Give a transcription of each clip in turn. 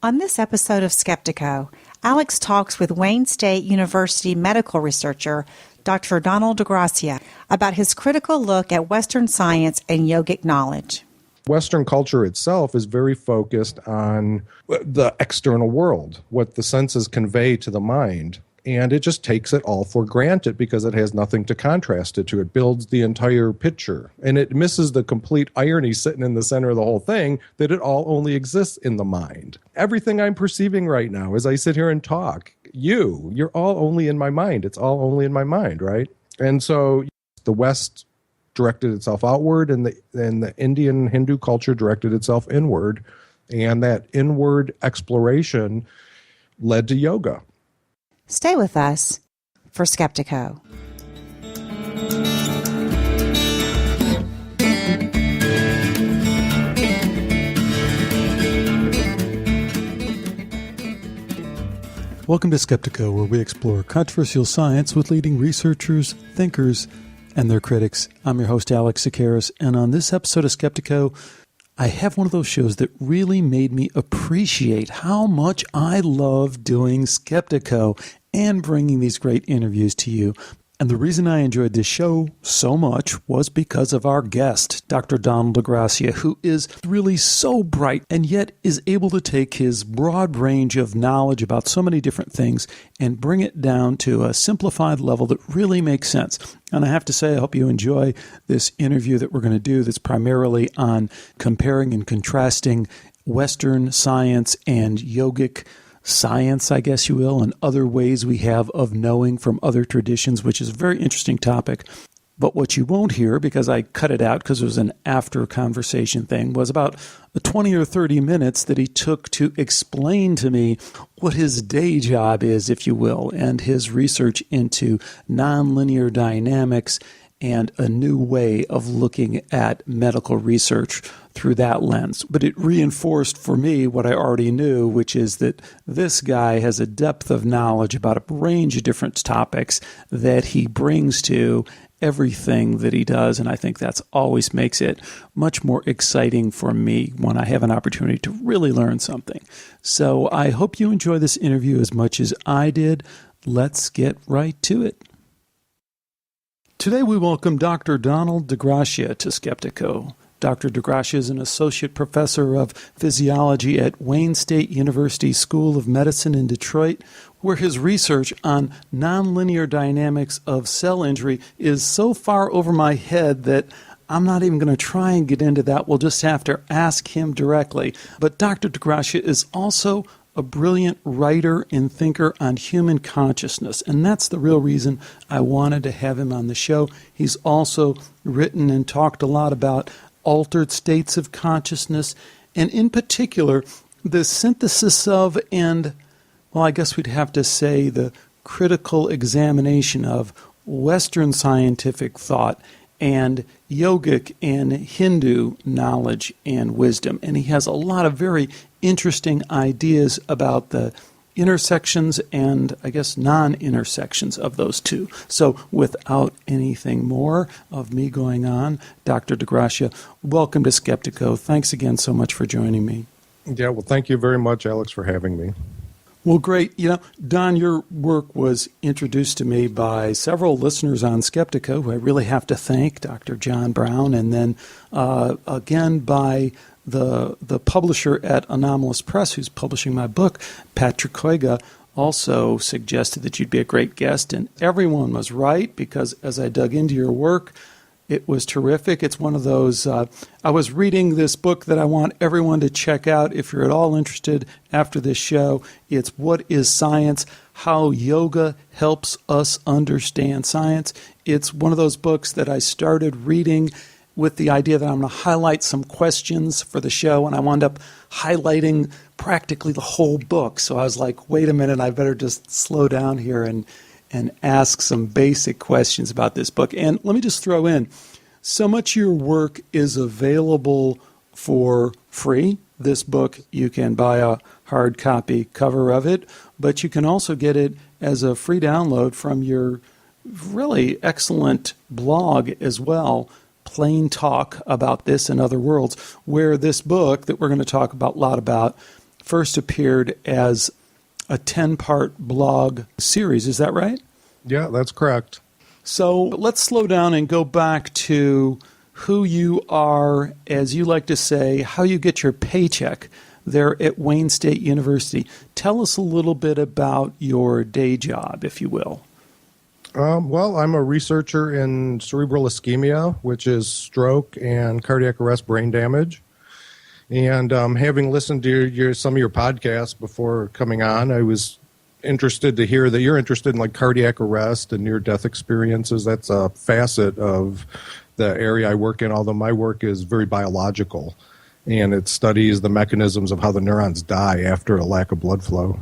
On this episode of Skeptiko, Alex talks with Wayne State University medical researcher Dr. Donald DeGracia about his critical look at Western science and yogic knowledge. Western culture itself is very focused on the external world, what the senses convey to the mind. And it just takes it all for granted because it has nothing to contrast it to. It builds the entire picture. And it misses the complete irony sitting in the center of the whole thing, that it all only exists in the mind. Everything I'm perceiving right now as I sit here and talk, you're all only in my mind. It's all only in my mind, right? And so the West directed itself outward, and the Indian Hindu culture directed itself inward. And that inward exploration led to yoga. Stay with us for Skeptiko. Welcome to Skeptiko, where we explore controversial science with leading researchers, thinkers, and their critics. I'm your host, Alex Tsakiris, and on this episode of Skeptiko, I have one of those shows that really made me appreciate how much I love doing Skeptiko and bringing these great interviews to you. And the reason I enjoyed this show so much was because of our guest, Dr. Donald DeGracia, who is really so bright and yet is able to take his broad range of knowledge about so many different things and bring it down to a simplified level that really makes sense. And I have to say, I hope you enjoy this interview that we're going to do that's primarily on comparing and contrasting Western science and yogic science, I guess you will, and other ways we have of knowing from other traditions, which is a very interesting topic. But what you won't hear, because I cut it out because it was an after conversation thing, was about 20 or 30 minutes that he took to explain to me what his day job is, if you will, and his research into nonlinear dynamics and a new way of looking at medical research through that lens. But it reinforced for me what I already knew, which is that this guy has a depth of knowledge about a range of different topics that he brings to everything that he does, and I think that's always makes it much more exciting for me when I have an opportunity to really learn something. So I hope you enjoy this interview as much as I did. Let's get right to it. Today we welcome Dr. Donald DeGracia to Skeptiko. Dr. DeGracia is an associate professor of physiology at Wayne State University School of Medicine in Detroit, where his research on nonlinear dynamics of cell injury is so far over my head that I'm not even going to try and get into that. We'll just have to ask him directly. But Dr. DeGracia is also a brilliant writer and thinker on human consciousness, and that's the real reason I wanted to have him on the show. He's also written and talked a lot about altered states of consciousness, and in particular, the synthesis of and, well, I guess we'd have to say the critical examination of Western scientific thought and yogic and Hindu knowledge and wisdom. And he has a lot of very interesting ideas about the intersections and, I guess, non-intersections of those two. So without anything more of me going on, Dr. DeGracia, welcome to Skeptiko. Thanks again so much for joining me. Yeah, well, thank you very much, Alex, for having me. Well, great. You know, Don, your work was introduced to me by several listeners on Skeptiko, who I really have to thank, Dr. John Brown, and then again by the publisher at Anomalous Press, who's publishing my book, Patrick Koiga, also suggested that you'd be a great guest, and everyone was right, because as I dug into your work, it was terrific. It's one of those, I was reading this book that I want everyone to check out if you're at all interested after this show. It's What is Science? How Yoga Helps Us Understand Science. It's one of those books that I started reading with the idea that I'm going to highlight some questions for the show, and I wound up highlighting practically the whole book. So I was like, wait a minute, I better just slow down here and ask some basic questions about this book. And let me just throw in, so much of your work is available for free. This book, you can buy a hard copy cover of it, but you can also get it as a free download from your really excellent blog as well, Plain Talk About This and Other Worlds, where this book that we're going to talk about a lot about first appeared as a 10-part blog series. Is that right? Yeah, that's correct. So let's slow down and go back to who you are, as you like to say, how you get your paycheck there at Wayne State University. Tell us a little bit about your day job, if you will. Well, I'm a researcher in cerebral ischemia, which is stroke and cardiac arrest brain damage. And having listened to some of your podcasts before coming on, I was interested to hear that you're interested in like cardiac arrest and near-death experiences. That's a facet of the area I work in, although my work is very biological, and it studies the mechanisms of how the neurons die after a lack of blood flow.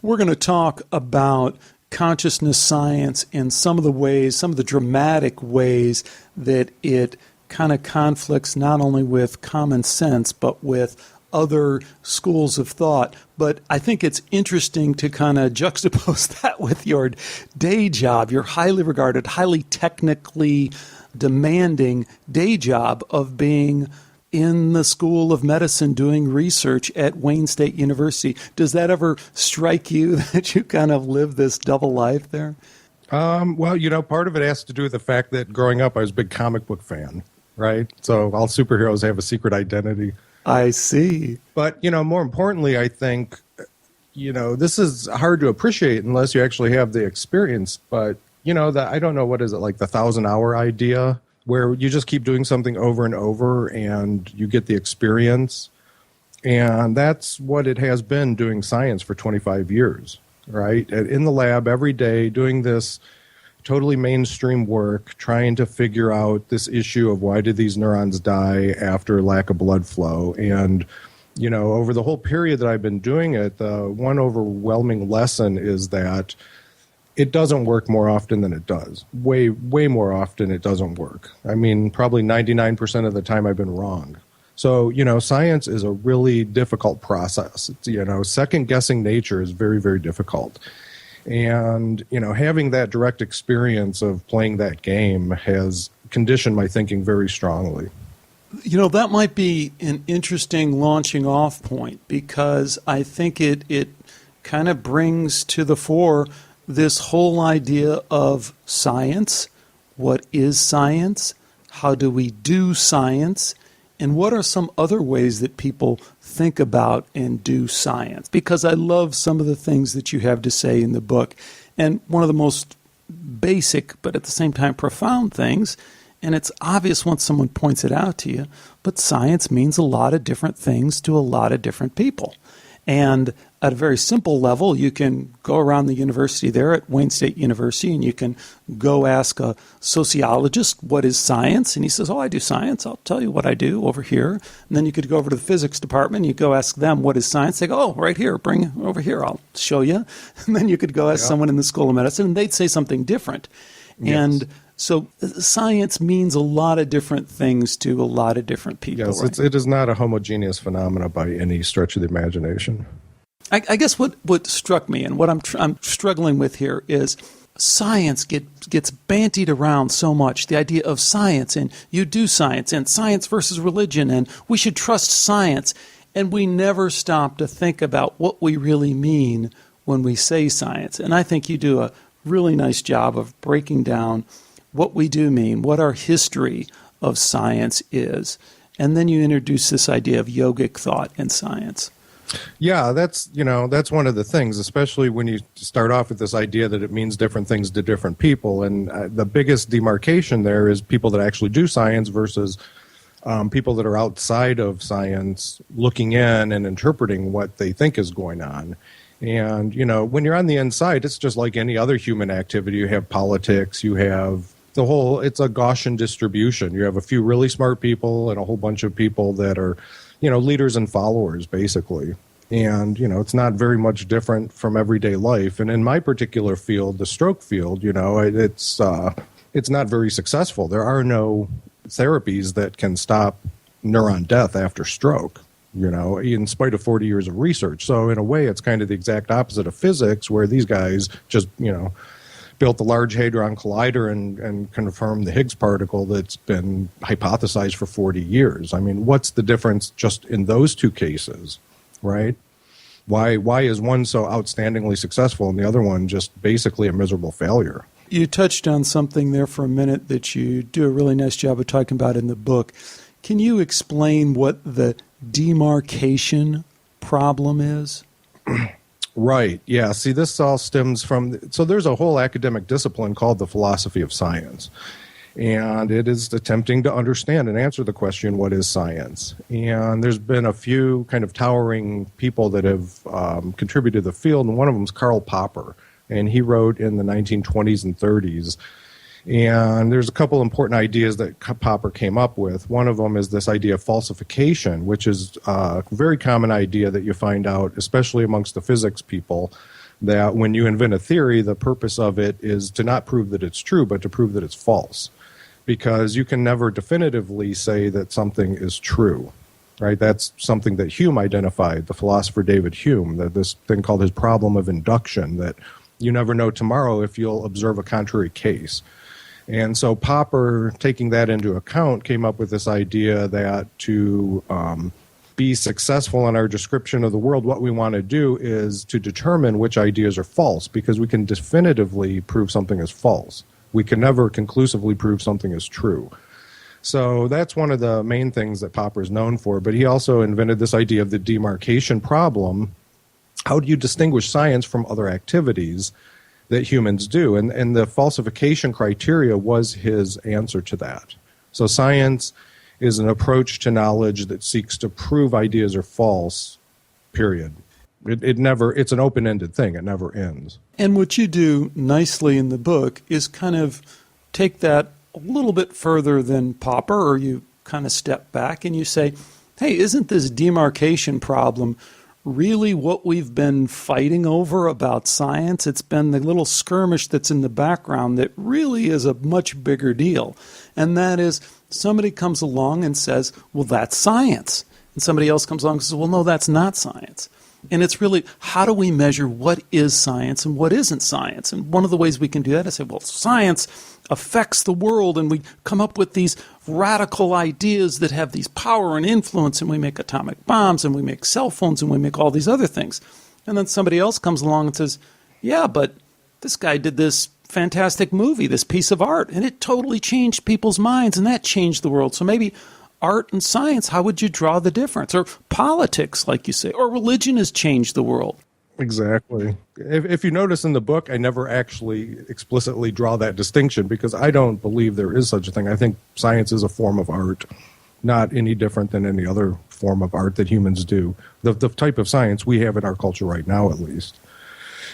We're going to talk about consciousness science and some of the dramatic ways that it kind of conflicts not only with common sense, but with other schools of thought. But I think it's interesting to kind of juxtapose that with your day job, your highly regarded, highly technically demanding day job of being in the School of Medicine doing research at Wayne State University. Does that ever strike you that you kind of live this double life there? Well, part of it has to do with the fact that growing up, I was a big comic book fan, right? So all superheroes have a secret identity. I see. But, more importantly, I think, this is hard to appreciate unless you actually have the experience. But, I don't know, what is it, like the 1,000-hour idea, where you just keep doing something over and over and you get the experience. And that's what it has been doing science for 25 years, right? In the lab every day doing this totally mainstream work, trying to figure out this issue of why did these neurons die after lack of blood flow. And, over the whole period that I've been doing it, the one overwhelming lesson is that it doesn't work more often than it does. Way, way more often it doesn't work. I mean, probably 99% of the time I've been wrong. So, science is a really difficult process. It's, second-guessing nature is very, very difficult. And, having that direct experience of playing that game has conditioned my thinking very strongly. That might be an interesting launching off point, because I think it kind of brings to the fore this whole idea of science. What is science? How do we do science? And what are some other ways that people think about and do science? Because I love some of the things that you have to say in the book. And one of the most basic, but at the same time profound things, and it's obvious once someone points it out to you, but science means a lot of different things to a lot of different people. And at a very simple level, you can go around the university there at Wayne State University and you can go ask a sociologist, what is science? And he says, I do science. I'll tell you what I do over here. And then you could go over to the physics department and you go ask them, what is science? They go, right here, bring it over here. I'll show you. And then you could go ask someone in the School of Medicine and they'd say something different. Yes. And so science means a lot of different things to a lot of different people. Yes, right? It is not a homogeneous phenomena by any stretch of the imagination. I guess what struck me and what I'm struggling with here is science gets bantied around so much. The idea of science and you do science and science versus religion and we should trust science. And we never stop to think about what we really mean when we say science. And I think you do a really nice job of breaking down what we do mean, what our history of science is. And then you introduce this idea of yogic thought in science. Yeah, that's one of the things, especially when you start off with this idea that it means different things to different people. And the biggest demarcation there is people that actually do science versus people that are outside of science looking in and interpreting what they think is going on. And, when you're on the inside, it's just like any other human activity. You have politics, you have it's a Gaussian distribution. You have a few really smart people and a whole bunch of people that are, leaders and followers, basically. And, it's not very much different from everyday life. And in my particular field, the stroke field, it's not very successful. There are no therapies that can stop neuron death after stroke, in spite of 40 years of research. So in a way, it's kind of the exact opposite of physics, where these guys just, built the Large Hadron Collider and confirmed the Higgs particle that's been hypothesized for 40 years. I mean, what's the difference just in those two cases, right? Why is one so outstandingly successful and the other one just basically a miserable failure? You touched on something there for a minute that you do a really nice job of talking about in the book. Can you explain what the demarcation problem is? Right. Yeah. See, this all stems from, so there's a whole academic discipline called the philosophy of science. And it is attempting to understand and answer the question, what is science? And there's been a few kind of towering people that have contributed to the field, and one of them is Karl Popper. And he wrote in the 1920s and 30s. And there's a couple important ideas that Popper came up with. One of them is this idea of falsification, which is a very common idea that you find out, especially amongst the physics people, that when you invent a theory, the purpose of it is to not prove that it's true, but to prove that it's false. Because you can never definitively say that something is true, right? That's something that Hume identified, the philosopher David Hume, that this thing called his problem of induction, that you never know tomorrow if you'll observe a contrary case. And so Popper, taking that into account, came up with this idea that to be successful in our description of the world, what we want to do is to determine which ideas are false, because we can definitively prove something is false. We can never conclusively prove something is true. So that's one of the main things that Popper is known for. But he also invented this idea of the demarcation problem. How do you distinguish science from other activities that humans do? And the falsification criteria was his answer to that. So science is an approach to knowledge that seeks to prove ideas are false, period. It's an open-ended thing. It never ends. And what you do nicely in the book is kind of take that a little bit further than Popper, or you kind of step back and you say, hey, isn't this demarcation problem really what we've been fighting over about science? It's been the little skirmish that's in the background that really is a much bigger deal. And that is, somebody comes along and says, well, that's science. And somebody else comes along and says, well, no, that's not science. And it's really, how do we measure what is science and what isn't science? And one of the ways we can do that is say, well, science affects the world, and we come up with these radical ideas that have these power and influence, and we make atomic bombs, and we make cell phones, and we make all these other things. And then somebody else comes along and says, yeah, but this guy did this fantastic movie, this piece of art, and it totally changed people's minds, and that changed the world. So maybe art and science, how would you draw the difference? Or politics, like you say, or religion has changed the world. Exactly. If you notice in the book, I never actually explicitly draw that distinction, because I don't believe there is such a thing. I think science is a form of art, not any different than any other form of art that humans do. The type of science we have in our culture right now, at least.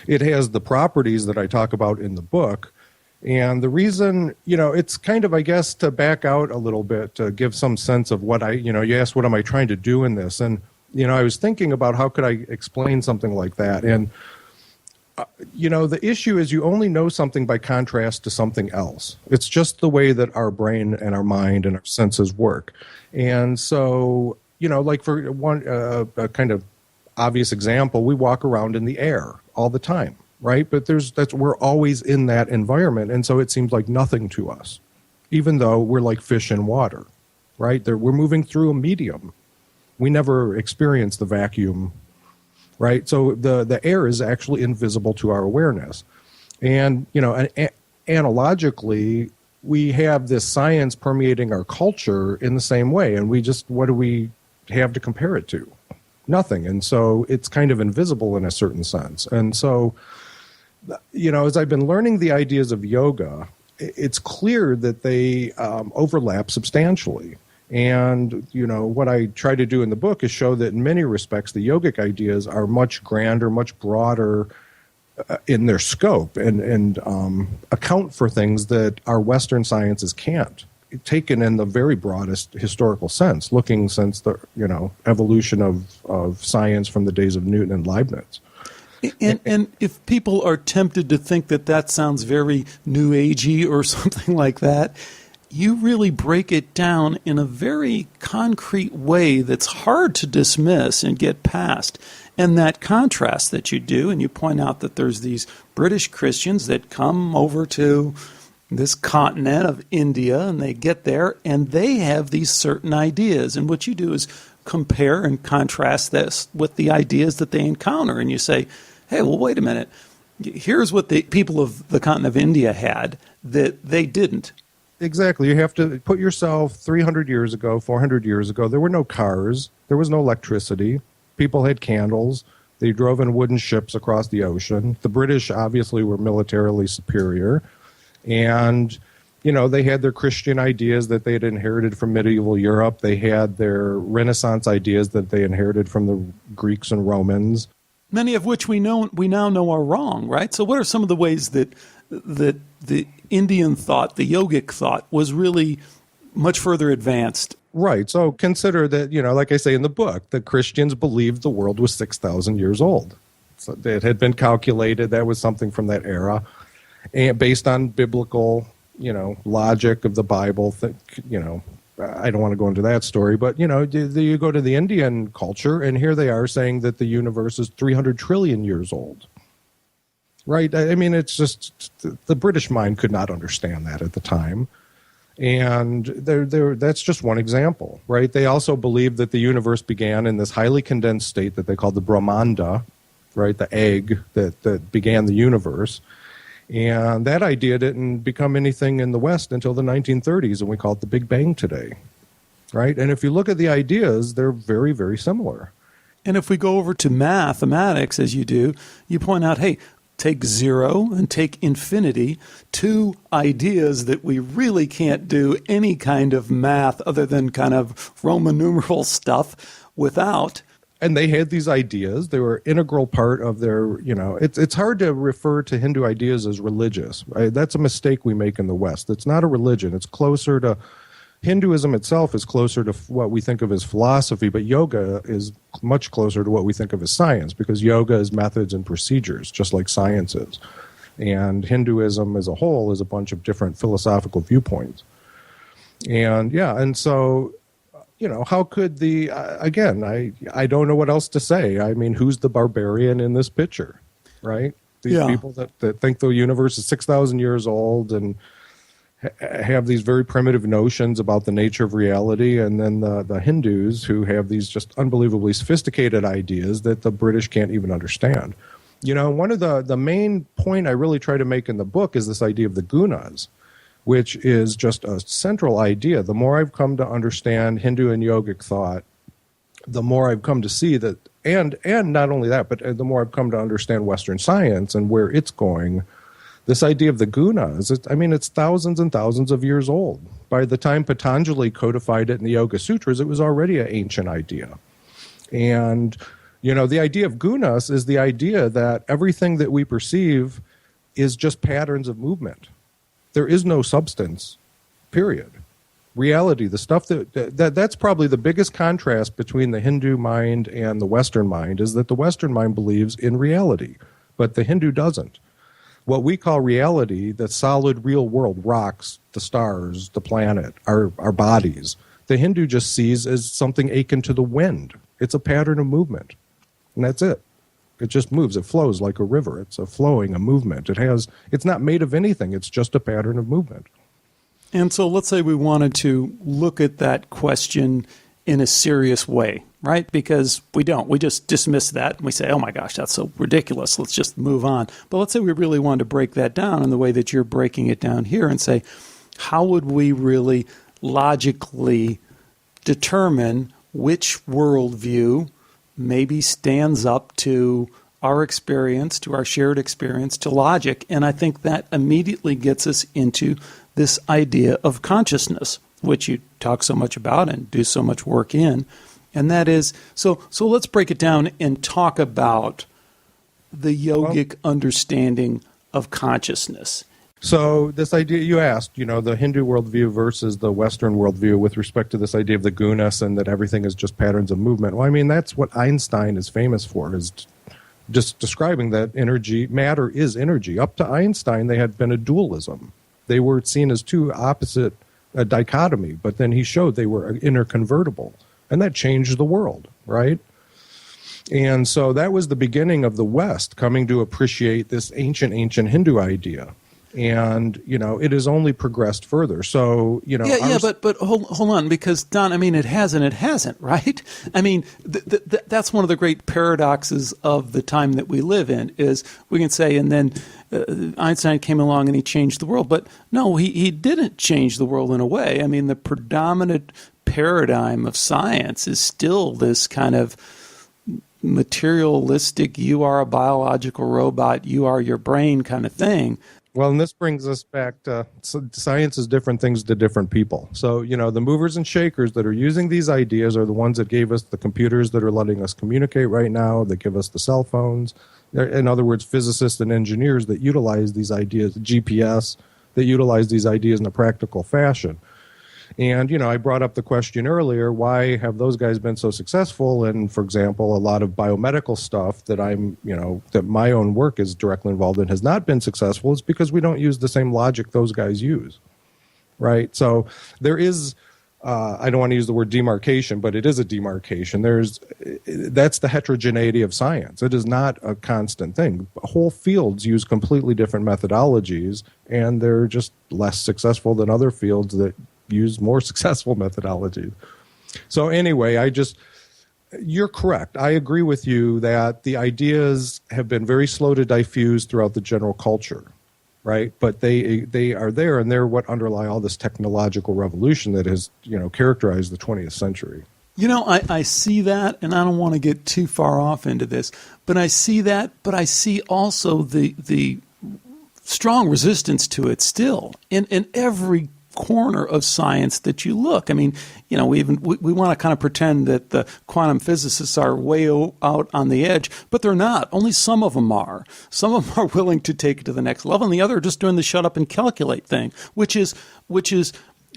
It has the properties that I talk about in the book. And the reason, it's kind of, I guess, to back out a little bit, to give some sense of what you asked, what am I trying to do in this? And, I was thinking about how could I explain something like that. And, the issue is you only know something by contrast to something else. It's just the way that our brain and our mind and our senses work. And so, like for one a kind of obvious example, we walk around in the air all the time. Right? But we're always in that environment. And so it seems like nothing to us, even though we're like fish in water, right? We're moving through a medium. We never experience the vacuum, right? So the air is actually invisible to our awareness. And, analogically, we have this science permeating our culture in the same way. And what do we have to compare it to? Nothing. And so it's kind of invisible in a certain sense. And so, as I've been learning the ideas of yoga, it's clear that they overlap substantially. And, what I try to do in the book is show that in many respects, the yogic ideas are much grander, much broader in their scope and account for things that our Western sciences can't, taken in the very broadest historical sense, looking since the, evolution of science from the days of Newton and Leibniz. And if people are tempted to think that sounds very New Agey or something like that, you really break it down in a very concrete way that's hard to dismiss and get past. And that contrast that you do, and you point out that there's these British Christians that come over to this continent of India, and they get there, and they have these certain ideas. And what you do is compare and contrast this with the ideas that they encounter. And you say, hey, well, wait a minute. Here's what the people of the continent of India had that they didn't. Exactly. You have to put yourself 300 years ago, 400 years ago. There were no cars. There was no electricity. People had candles. They drove in wooden ships across the ocean. The British obviously were militarily superior. And, you know, they had their Christian ideas that they had inherited from medieval Europe. They had their Renaissance ideas that they inherited from the Greeks and Romans. Many of which we now know are wrong, right? So what are some of the ways that the Indian thought, the yogic thought, was really much further advanced? Right. So consider that, you know, like I say in the book, the Christians believed the world was 6,000 years old. So it had been calculated. That was something from that era. And based on biblical, you know, logic of the Bible, you know, I don't want to go into that story, but, you know, you go to the Indian culture, and here they are saying that the universe is 300 trillion years old. Right? I mean, it's just the British mind could not understand that at the time. And that's just one example, right? They also believed that the universe began in this highly condensed state that they called the Brahmanda, right? The egg that began the universe. And that idea didn't become anything in the West until the 1930s, and we call it the Big Bang today, right? And if you look at the ideas, they're very, very similar. And if we go over to mathematics, as you do, you point out, hey, take zero and take infinity, two ideas that we really can't do any kind of math other than kind of Roman numeral stuff without. And they had these ideas. They were an integral part of their, you know, it's hard to refer to Hindu ideas as religious, right? That's a mistake we make in the West. It's not a religion. It's closer to, Hinduism itself is closer to what we think of as philosophy, but yoga is much closer to what we think of as science, because yoga is methods and procedures, just like science is. And Hinduism as a whole is a bunch of different philosophical viewpoints. And yeah, and so, you know, how could again, I don't know what else to say. I mean, who's the barbarian in this picture, right? These people that think the universe is 6,000 years old and have these very primitive notions about the nature of reality, and then the Hindus who have these just unbelievably sophisticated ideas that the British can't even understand. You know, one of the main point I really try to make in the book is this idea of the gunas, which is just a central idea. The more I've come to understand Hindu and yogic thought, the more I've come to see that, and not only that, but the more I've come to understand Western science and where it's going. This idea of the gunas, it's thousands and thousands of years old. By the time Patanjali codified it in the Yoga Sutras, it was already an ancient idea. And, you know, the idea of gunas is the idea that everything that we perceive is just patterns of movement. There is no substance, period. Reality, the stuff that's probably the biggest contrast between the Hindu mind and the Western mind, is that the Western mind believes in reality, but the Hindu doesn't. What we call reality, the solid real world, rocks, the stars, the planet, our bodies, the Hindu just sees as something akin to the wind. It's a pattern of movement, and that's it. It just moves. It flows like a river. It's a movement. It's not made of anything. It's just a pattern of movement. And so let's say we wanted to look at that question in a serious way, right? Because we don't. We just dismiss that and we say, oh my gosh, that's so ridiculous. Let's just move on. But let's say we really wanted to break that down in the way that you're breaking it down here and say, how would we really logically determine which worldview maybe stands up to our experience, to our shared experience, to logic? And I think that immediately gets us into this idea of consciousness, which you talk so much about and do so much work in. And that is, so let's break it down and talk about the yogic understanding of consciousness. So this idea you asked, you know, the Hindu worldview versus the Western worldview with respect to this idea of the gunas and that everything is just patterns of movement. Well, I mean, that's what Einstein is famous for, is just describing that matter is energy. Up to Einstein, they had been a dualism. They were seen as two opposite, a dichotomy, but then he showed they were interconvertible, and that changed the world, right? And so that was the beginning of the West coming to appreciate this ancient Hindu idea. And, it has only progressed further. So, but hold on, because Don, I mean, it has and it hasn't, right? I mean, that's one of the great paradoxes of the time that we live in, is we can say, and then Einstein came along and he changed the world. But no, he didn't change the world in a way. I mean, the predominant paradigm of science is still this kind of materialistic, you are a biological robot, you are your brain kind of thing. Well, and this brings us back to science is different things to different people. So, the movers and shakers that are using these ideas are the ones that gave us the computers that are letting us communicate right now, that give us the cell phones. In other words, physicists and engineers that utilize these ideas, GPS, that utilize these ideas in a practical fashion. And, I brought up the question earlier, why have those guys been so successful? And, for example, a lot of biomedical stuff that that my own work is directly involved in has not been successful. It's because we don't use the same logic those guys use, right? So there is, I don't want to use the word demarcation, but it is a demarcation. That's the heterogeneity of science. It is not a constant thing. Whole fields use completely different methodologies, and they're just less successful than other fields that use more successful methodologies. So anyway, you're correct. I agree with you that the ideas have been very slow to diffuse throughout the general culture, right? But they are there, and they're what underlie all this technological revolution that has, characterized the 20th century. I see that, and I don't want to get too far off into this, but I see that, but I see also the strong resistance to it still in every corner of science that you look. I mean, we want to kind of pretend that the quantum physicists are way out on the edge, but they're not. Only some of them are. Some of them are willing to take it to the next level, and the other are just doing the shut up and calculate thing, which is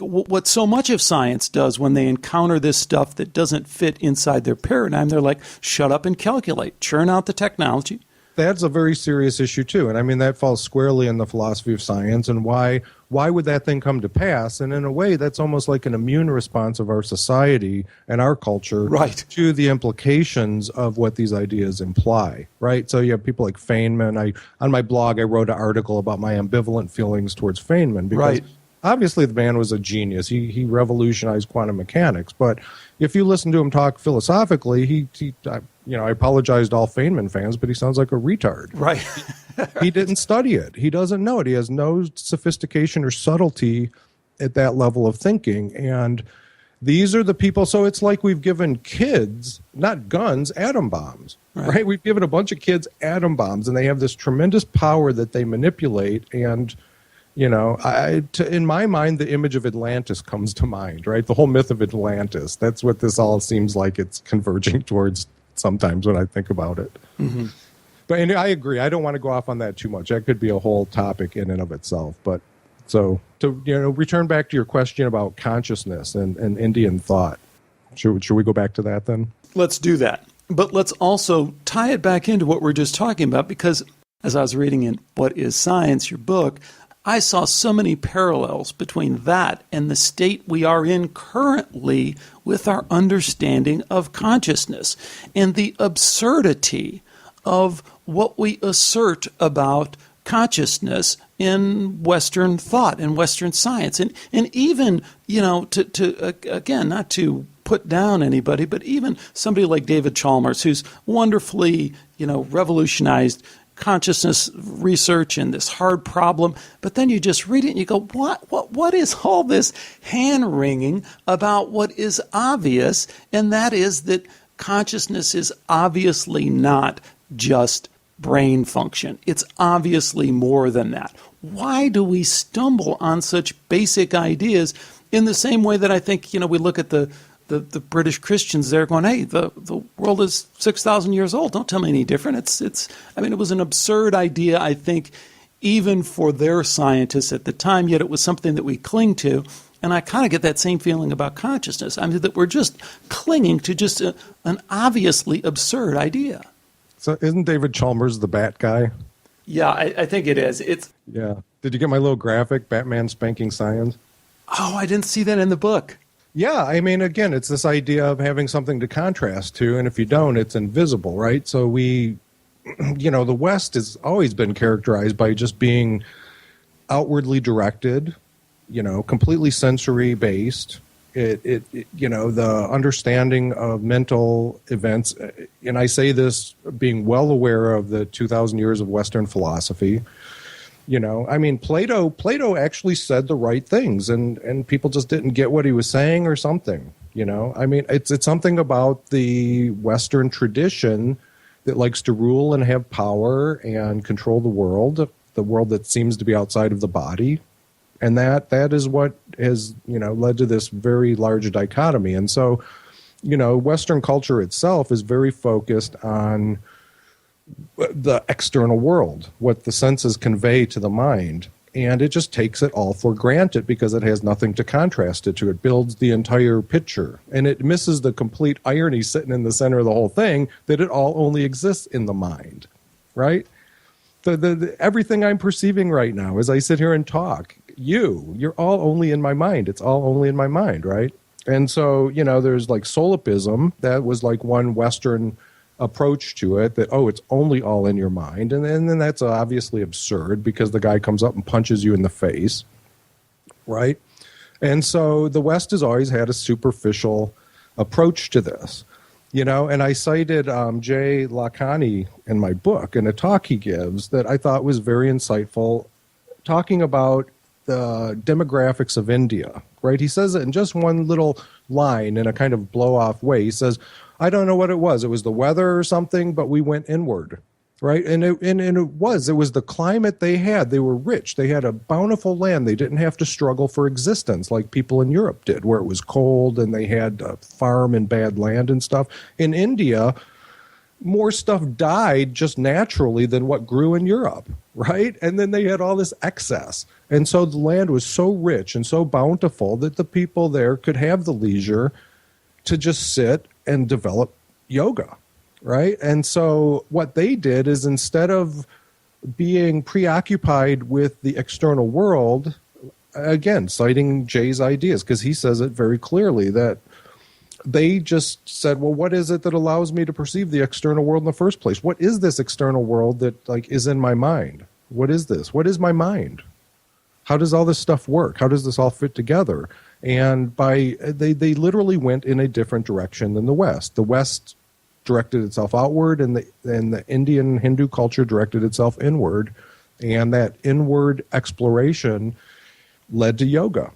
what so much of science does when they encounter this stuff that doesn't fit inside their paradigm. They're like, shut up and calculate, churn out the technology. That's a very serious issue too, and I mean that falls squarely in the philosophy of science. And why would that thing come to pass? And in a way, that's almost like an immune response of our society and our culture, right, to the implications of what these ideas imply. Right. So you have people like Feynman. On my blog, I wrote an article about my ambivalent feelings towards Feynman because. Right. Obviously, the man was a genius. He revolutionized quantum mechanics. But if you listen to him talk philosophically, I apologize to all Feynman fans, but he sounds like a retard. Right. He didn't study it. He doesn't know it. He has no sophistication or subtlety at that level of thinking. And these are the people. So it's like we've given kids, not guns, atom bombs. Right? We've given a bunch of kids atom bombs, and they have this tremendous power that they manipulate. And in my mind, the image of Atlantis comes to mind, right? The whole myth of Atlantis. That's what this all seems like it's converging towards sometimes when I think about it. Mm-hmm. But I agree. I don't want to go off on that too much. That could be a whole topic in and of itself. But so to return back to your question about consciousness and Indian thought, should we go back to that then? Let's do that. But let's also tie it back into what we're just talking about, because as I was reading in What is Science, your book, I saw so many parallels between that and the state we are in currently with our understanding of consciousness and the absurdity of what we assert about consciousness in Western thought and Western science. And even, again, not to put down anybody, but even somebody like David Chalmers, who's wonderfully, revolutionized consciousness research and this hard problem, but then you just read it and you go, what is all this hand-wringing about what is obvious? And that is that consciousness is obviously not just brain function. It's obviously more than that. Why do we stumble on such basic ideas in the same way that I think, we look at the British Christians there going, hey, the world is 6,000 years old. Don't tell me any different. It was an absurd idea, I think, even for their scientists at the time, yet it was something that we cling to. And I kind of get that same feeling about consciousness. That we're just clinging to just an obviously absurd idea. So isn't David Chalmers the bat guy? Yeah, I think it is. Yeah. Did you get my little graphic, Batman Spanking Science? Oh, I didn't see that in the book. Yeah, again, it's this idea of having something to contrast to, and if you don't, it's invisible, right? So the West has always been characterized by just being outwardly directed, completely sensory based. It the understanding of mental events, and I say this being well aware of the 2,000 years of Western philosophy. Plato actually said the right things, and people just didn't get what he was saying or something. It's something about the Western tradition that likes to rule and have power and control the world that seems to be outside of the body. And that is what has, led to this very large dichotomy. And so, Western culture itself is very focused on the external world, what the senses convey to the mind. And it just takes it all for granted because it has nothing to contrast it to. It builds the entire picture. And it misses the complete irony sitting in the center of the whole thing, that it all only exists in the mind, right? The everything I'm perceiving right now as I sit here and talk, you're all only in my mind. It's all only in my mind, right? And so, there's like solipsism. That was like one Western approach to it, that, it's only all in your mind. And then that's obviously absurd because the guy comes up and punches you in the face, right? And so the West has always had a superficial approach to this. And I cited Jay Lakhani in my book in a talk he gives that I thought was very insightful, talking about the demographics of India, right? He says it in just one little line in a kind of blow-off way. He says, I don't know what it was. It was the weather or something, but we went inward, right? And it was the climate they had. They were rich. They had a bountiful land. They didn't have to struggle for existence like people in Europe did, where it was cold and they had a farm and bad land and stuff. In India, more stuff died just naturally than what grew in Europe, right? And then they had all this excess. And so the land was so rich and so bountiful that the people there could have the leisure to just sit and develop yoga, right? And so what they did is, instead of being preoccupied with the external world, again, citing Jay's ideas, because he says it very clearly, that they just said, well, what is it that allows me to perceive the external world in the first place? What is this external world that is in my mind? What is this? What is my mind? How does all this stuff work? How does this all fit together? And they literally went in a different direction than the West. The West directed itself outward, and the Indian Hindu culture directed itself inward. And that inward exploration led to yoga.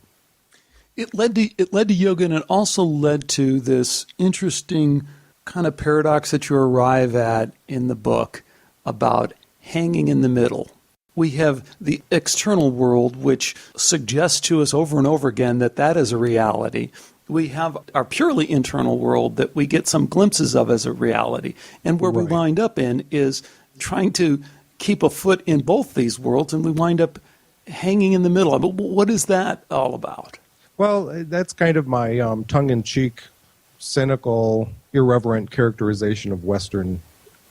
It led to yoga, and it also led to this interesting kind of paradox that you arrive at in the book about hanging in the middle. We have the external world, which suggests to us over and over again that is a reality. We have our purely internal world that we get some glimpses of as a reality. And where we wind up in is trying to keep a foot in both these worlds, and we wind up hanging in the middle. But what is that all about? Well, that's kind of my tongue-in-cheek, cynical, irreverent characterization of Western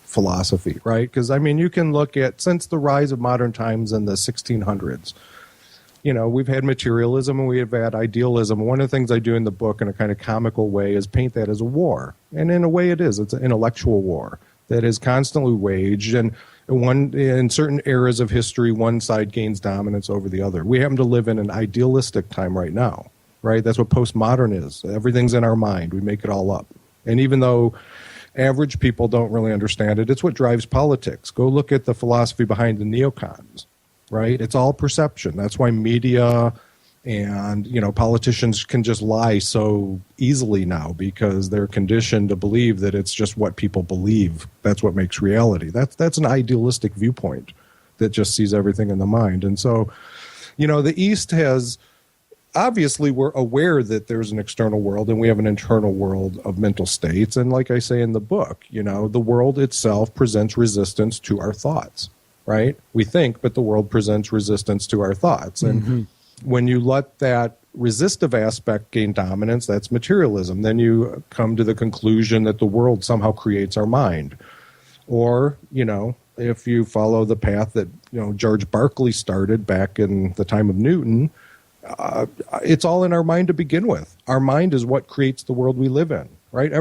philosophy, right? Because, you can look at, since the rise of modern times in the 1600s, we've had materialism and we have had idealism. One of the things I do in the book in a kind of comical way is paint that as a war. And in a way it is. It's an intellectual war that is constantly waged. And in certain eras of history, one side gains dominance over the other. We happen to live in an idealistic time right now, right? That's what postmodern is. Everything's in our mind. We make it all up. And even though average people don't really understand it, it's what drives politics. Go look at the philosophy behind the neocons, right? It's all perception. That's why media and, politicians can just lie so easily now, because they're conditioned to believe that it's just what people believe. That's what makes reality. That's an idealistic viewpoint that just sees everything in the mind. And so, the East has, obviously we're aware that there's an external world and we have an internal world of mental states. And like I say in the book, the world itself presents resistance to our thoughts, right? We think, but the world presents resistance to our thoughts. And when you let that resistive aspect gain dominance, that's materialism. Then you come to the conclusion that the world somehow creates our mind. Or, if you follow the path that, George Berkeley started back in the time of Newton, it's all in our mind to begin with. Our mind is what creates the world we live in. right?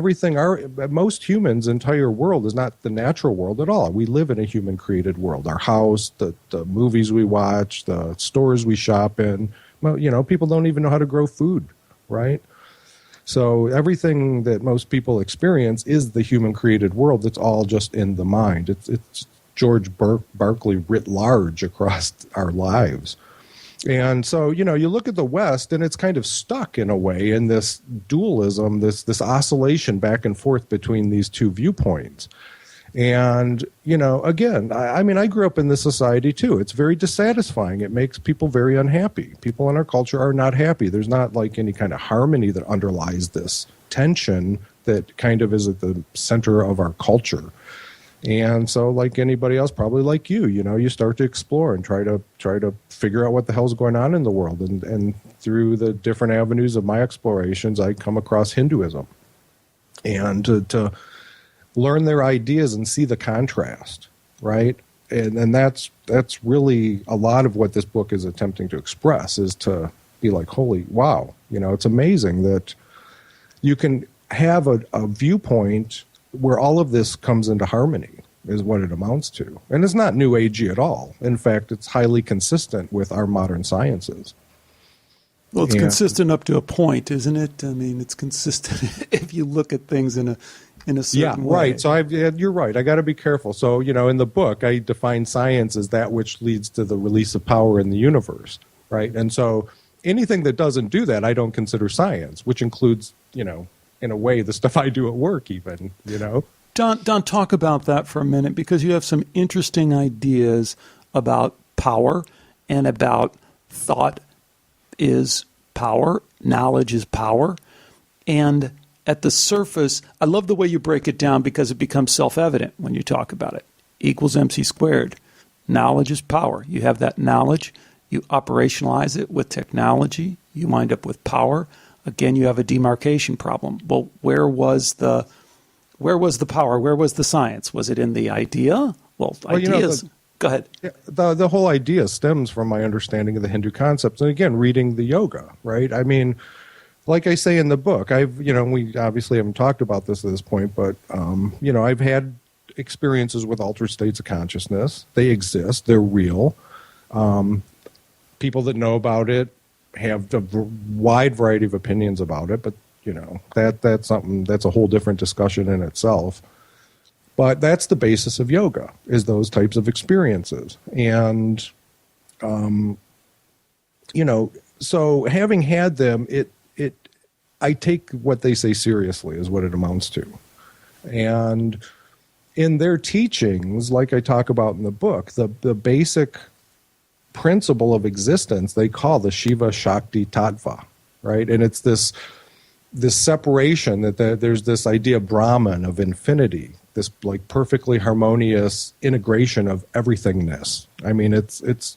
Most humans' entire world is not the natural world at all. We live in a human-created world. Our house, the movies we watch, the stores we shop in. Well, people don't even know how to grow food, right? So everything that most people experience is the human-created world. It's all just in the mind. It's George Berkeley writ large across our lives. And so, you look at the West, and it's kind of stuck in a way in this dualism, this oscillation back and forth between these two viewpoints. And, again, I grew up in this society too. It's very dissatisfying. It makes people very unhappy. People in our culture are not happy. There's not like any kind of harmony that underlies this tension that kind of is at the center of our culture. And so, like anybody else, probably like you start to explore and try to figure out what the hell's going on in the world. And through the different avenues of my explorations, I come across Hinduism. And to learn their ideas and see the contrast, right? And that's really a lot of what this book is attempting to express, is to be like, holy wow, it's amazing that you can have a viewpoint where all of this comes into harmony, is what it amounts to. And it's not New Agey at all. In fact, it's highly consistent with our modern sciences. Well, it's consistent up to a point, isn't it? I mean, it's consistent if you look at things in a certain way. Right. So you're right. I got to be careful. So, in the book, I define science as that which leads to the release of power in the universe, right? And so anything that doesn't do that, I don't consider science, which includes, in a way, the stuff I do at work even, Don, talk about that for a minute, because you have some interesting ideas about power and about thought is power, knowledge is power, and at the surface, I love the way you break it down, because it becomes self-evident when you talk about it. Equals MC squared. Knowledge is power. You have that knowledge. You operationalize it with technology. You wind up with power. Again, you have a demarcation problem. Well, where was the power? Where was the science? Was it in the idea? Well, ideas. Go ahead. The whole idea stems from my understanding of the Hindu concepts. And again, reading the yoga, right? I mean, like I say in the book, we obviously haven't talked about this at this point, but, I've had experiences with altered states of consciousness. They exist. They're real. People that know about it have a wide variety of opinions about it, but, that's a whole different discussion in itself. But that's the basis of yoga, is those types of experiences. And, so having had them, I take what they say seriously, is what it amounts to. And in their teachings, like I talk about in the book, the basic principle of existence they call the Shiva Shakti Tattva, right? And it's this separation that there's this idea of Brahman, of infinity, this like perfectly harmonious integration of everythingness. I mean, it's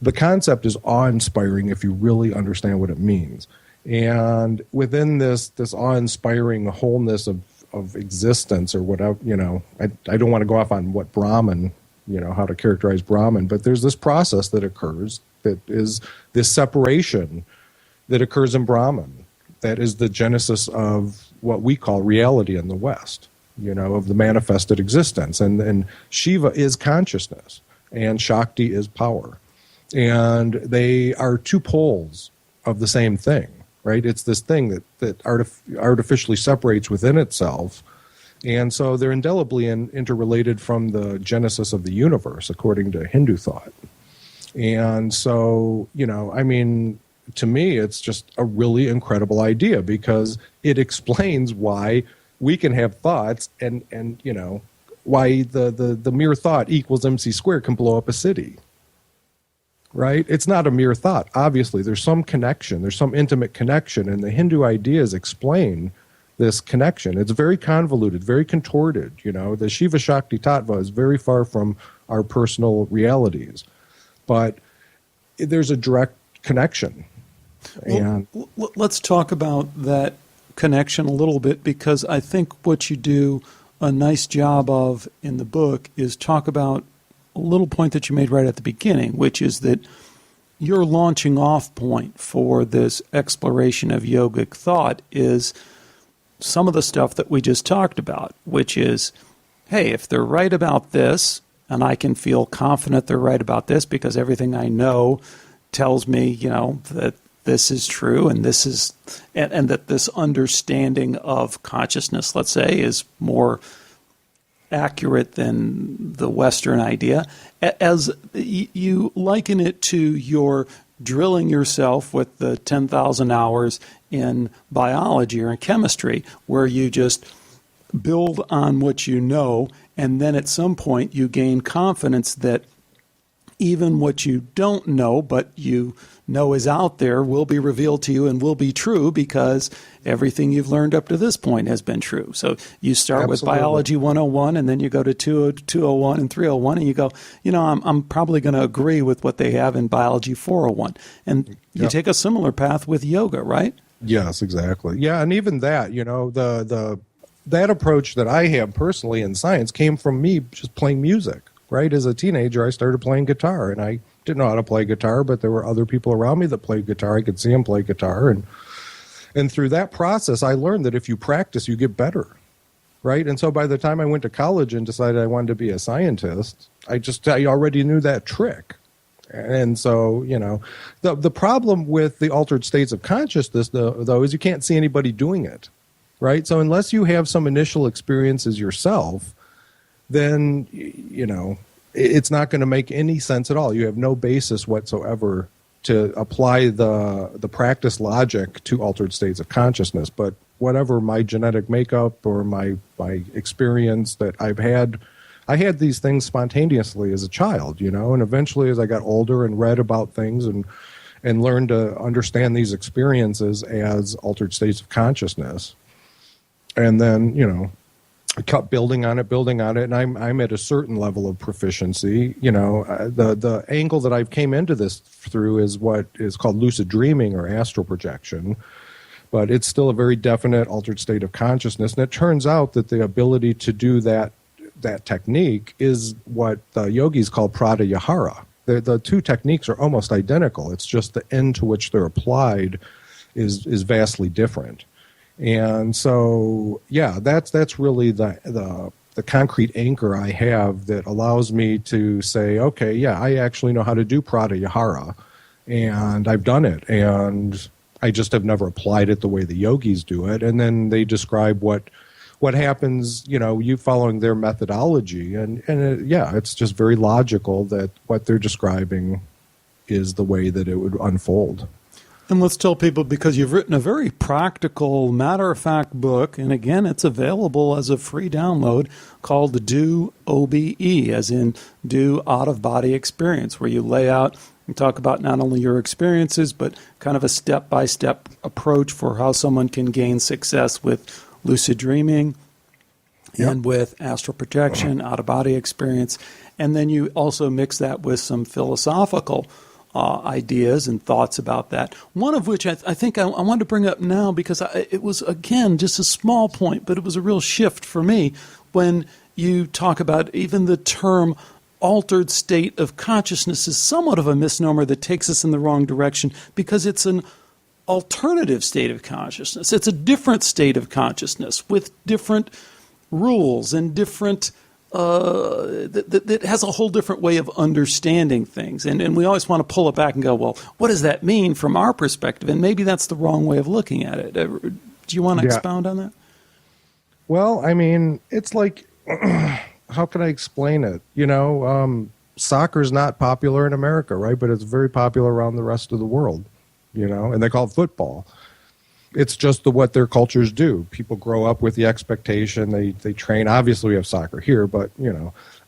the concept is awe-inspiring if you really understand what it means. And within this awe-inspiring wholeness of existence, or whatever, I don't want to go off on what Brahman, how to characterize Brahman, but there's this process that occurs that is this separation that occurs in Brahman. That is the genesis of what we call reality in the West, of the manifested existence. And Shiva is consciousness, and Shakti is power. And they are two poles of the same thing, right? It's this thing that artificially separates within itself. And so they're indelibly interrelated from the genesis of the universe, according to Hindu thought. And so, to me, it's just a really incredible idea, because it explains why we can have thoughts and why the mere thought equals MC squared can blow up a city. Right? It's not a mere thought. Obviously, there's some connection. There's some intimate connection, and the Hindu ideas explain this connection. It's very convoluted, very contorted. The Shiva Shakti Tattva is very far from our personal realities, but there's a direct connection. Well, let's talk about that connection a little bit, because I think what you do a nice job of in the book is talk about a little point that you made right at the beginning, which is that your launching off point for this exploration of yogic thought is some of the stuff that we just talked about, which is, hey, if they're right about this, and I can feel confident they're right about this because everything I know tells me, that this is true and this is, and that this understanding of consciousness, let's say, is more accurate than the Western idea. As you liken it to your drilling yourself with the 10,000 hours in biology or in chemistry, where you just build on what you know, and then at some point you gain confidence that even what you don't know, but you know is out there, will be revealed to you and will be true because everything you've learned up to this point has been true. So you start with Biology 101, and then you go to 201 and 301, and you go, I'm probably going to agree with what they have in Biology 401. And you take a similar path with yoga, right? Yes, exactly. Yeah, and even that, that approach that I have personally in science came from me just playing music, right? As a teenager, I started playing guitar, and I didn't know how to play guitar, but there were other people around me that played guitar. I could see them play guitar, and through that process, I learned that if you practice, you get better, right? And so by the time I went to college and decided I wanted to be a scientist, I already knew that trick. And so, the problem with the altered states of consciousness, though, is you can't see anybody doing it. Right? So unless you have some initial experiences yourself, then, it's not going to make any sense at all. You have no basis whatsoever to apply the practice logic to altered states of consciousness. But whatever my genetic makeup or my experience that I had these things spontaneously as a child, and eventually as I got older and read about things and learned to understand these experiences as altered states of consciousness. And then, I kept building on it, and I'm at a certain level of proficiency. The angle that I've came into this through is what is called lucid dreaming or astral projection, but it's still a very definite altered state of consciousness. And it turns out that the ability to do that technique is what the yogis call pratyahara. The two techniques are almost identical. It's just the end to which they're applied is vastly different. And so, that's really the concrete anchor I have that allows me to say, okay, I actually know how to do pratyahara, and I've done it, and I just have never applied it the way the yogis do it. And then they describe what happens, you following their methodology, and it's just very logical that what they're describing is the way that it would unfold. And let's tell people, because you've written a very practical, matter-of-fact book, and again, it's available as a free download, called Do OBE, as in Do Out-of-Body Experience, where you lay out and talk about not only your experiences, but kind of a step-by-step approach for how someone can gain success with lucid dreaming and with astral projection, out-of-body experience. And then you also mix that with some philosophical ideas and thoughts about that. One of which I think I wanted to bring up now, because it was, again, just a small point, but it was a real shift for me when you talk about even the term altered state of consciousness is somewhat of a misnomer that takes us in the wrong direction, because it's an alternative state of consciousness. It's a different state of consciousness with different rules and different that has a whole different way of understanding things. And we always want to pull it back and go, well, what does that mean from our perspective? And maybe that's the wrong way of looking at it. Do you want to expound on that? Well, I mean, it's like, how can I explain it? Soccer's not popular in America, right? But it's very popular around the rest of the world, and they call it football. It's just what their cultures do. People grow up with the expectation. They train. Obviously, we have soccer here, but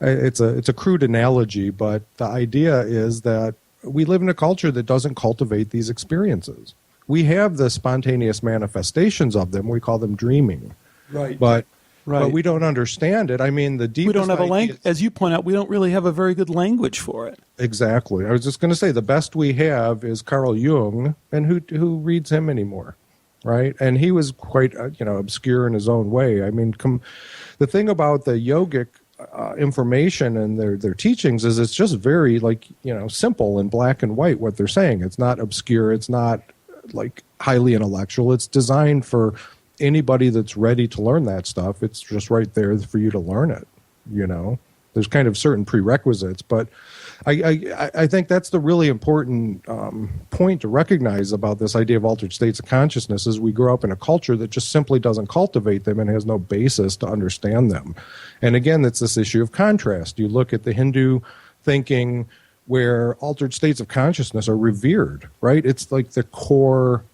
it's a crude analogy. But the idea is that we live in a culture that doesn't cultivate these experiences. We have the spontaneous manifestations of them. We call them dreaming. Right. But we don't understand it. I mean, the deepest. We don't have a language, as you point out. We don't really have a very good language for it. Exactly. I was just going to say the best we have is Carl Jung, and who reads him anymore? Right, and he was quite, obscure in his own way. I mean, the thing about the yogic information and their teachings is it's just very simple and black and white what they're saying. It's not obscure. It's not highly intellectual. It's designed for anybody that's ready to learn that stuff, it's just right there for you to learn it. There's kind of certain prerequisites, but I think that's the really important point to recognize about this idea of altered states of consciousness is we grow up in a culture that just simply doesn't cultivate them and has no basis to understand them. And again, it's this issue of contrast. You look at the Hindu thinking where altered states of consciousness are revered, right? It's like the core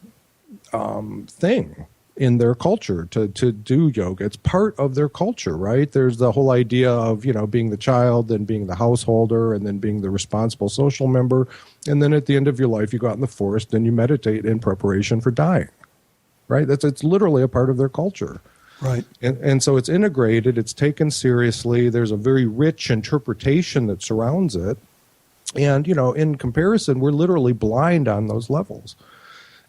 thing in their culture to do yoga. It's part of their culture, right? There's the whole idea of, being the child, then being the householder, and then being the responsible social member. And then at the end of your life, you go out in the forest and you meditate in preparation for dying, right? It's literally a part of their culture. Right. And so it's integrated, it's taken seriously. There's a very rich interpretation that surrounds it. And, in comparison, we're literally blind on those levels.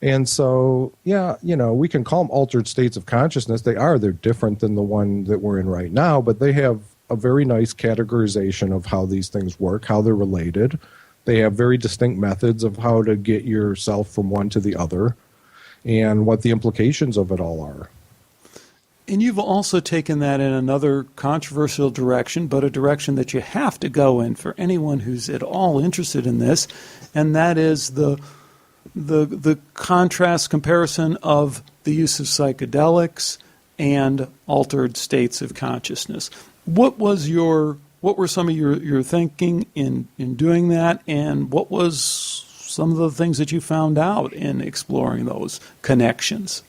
And so, we can call them altered states of consciousness. They're different than the one that we're in right now, but they have a very nice categorization of how these things work, how they're related. They have very distinct methods of how to get yourself from one to the other and what the implications of it all are. And you've also taken that in another controversial direction, but a direction that you have to go in for anyone who's at all interested in this, and that is the contrast comparison of the use of psychedelics and altered states of consciousness. What were some of your thinking in doing that, and what was some of the things that you found out in exploring those connections?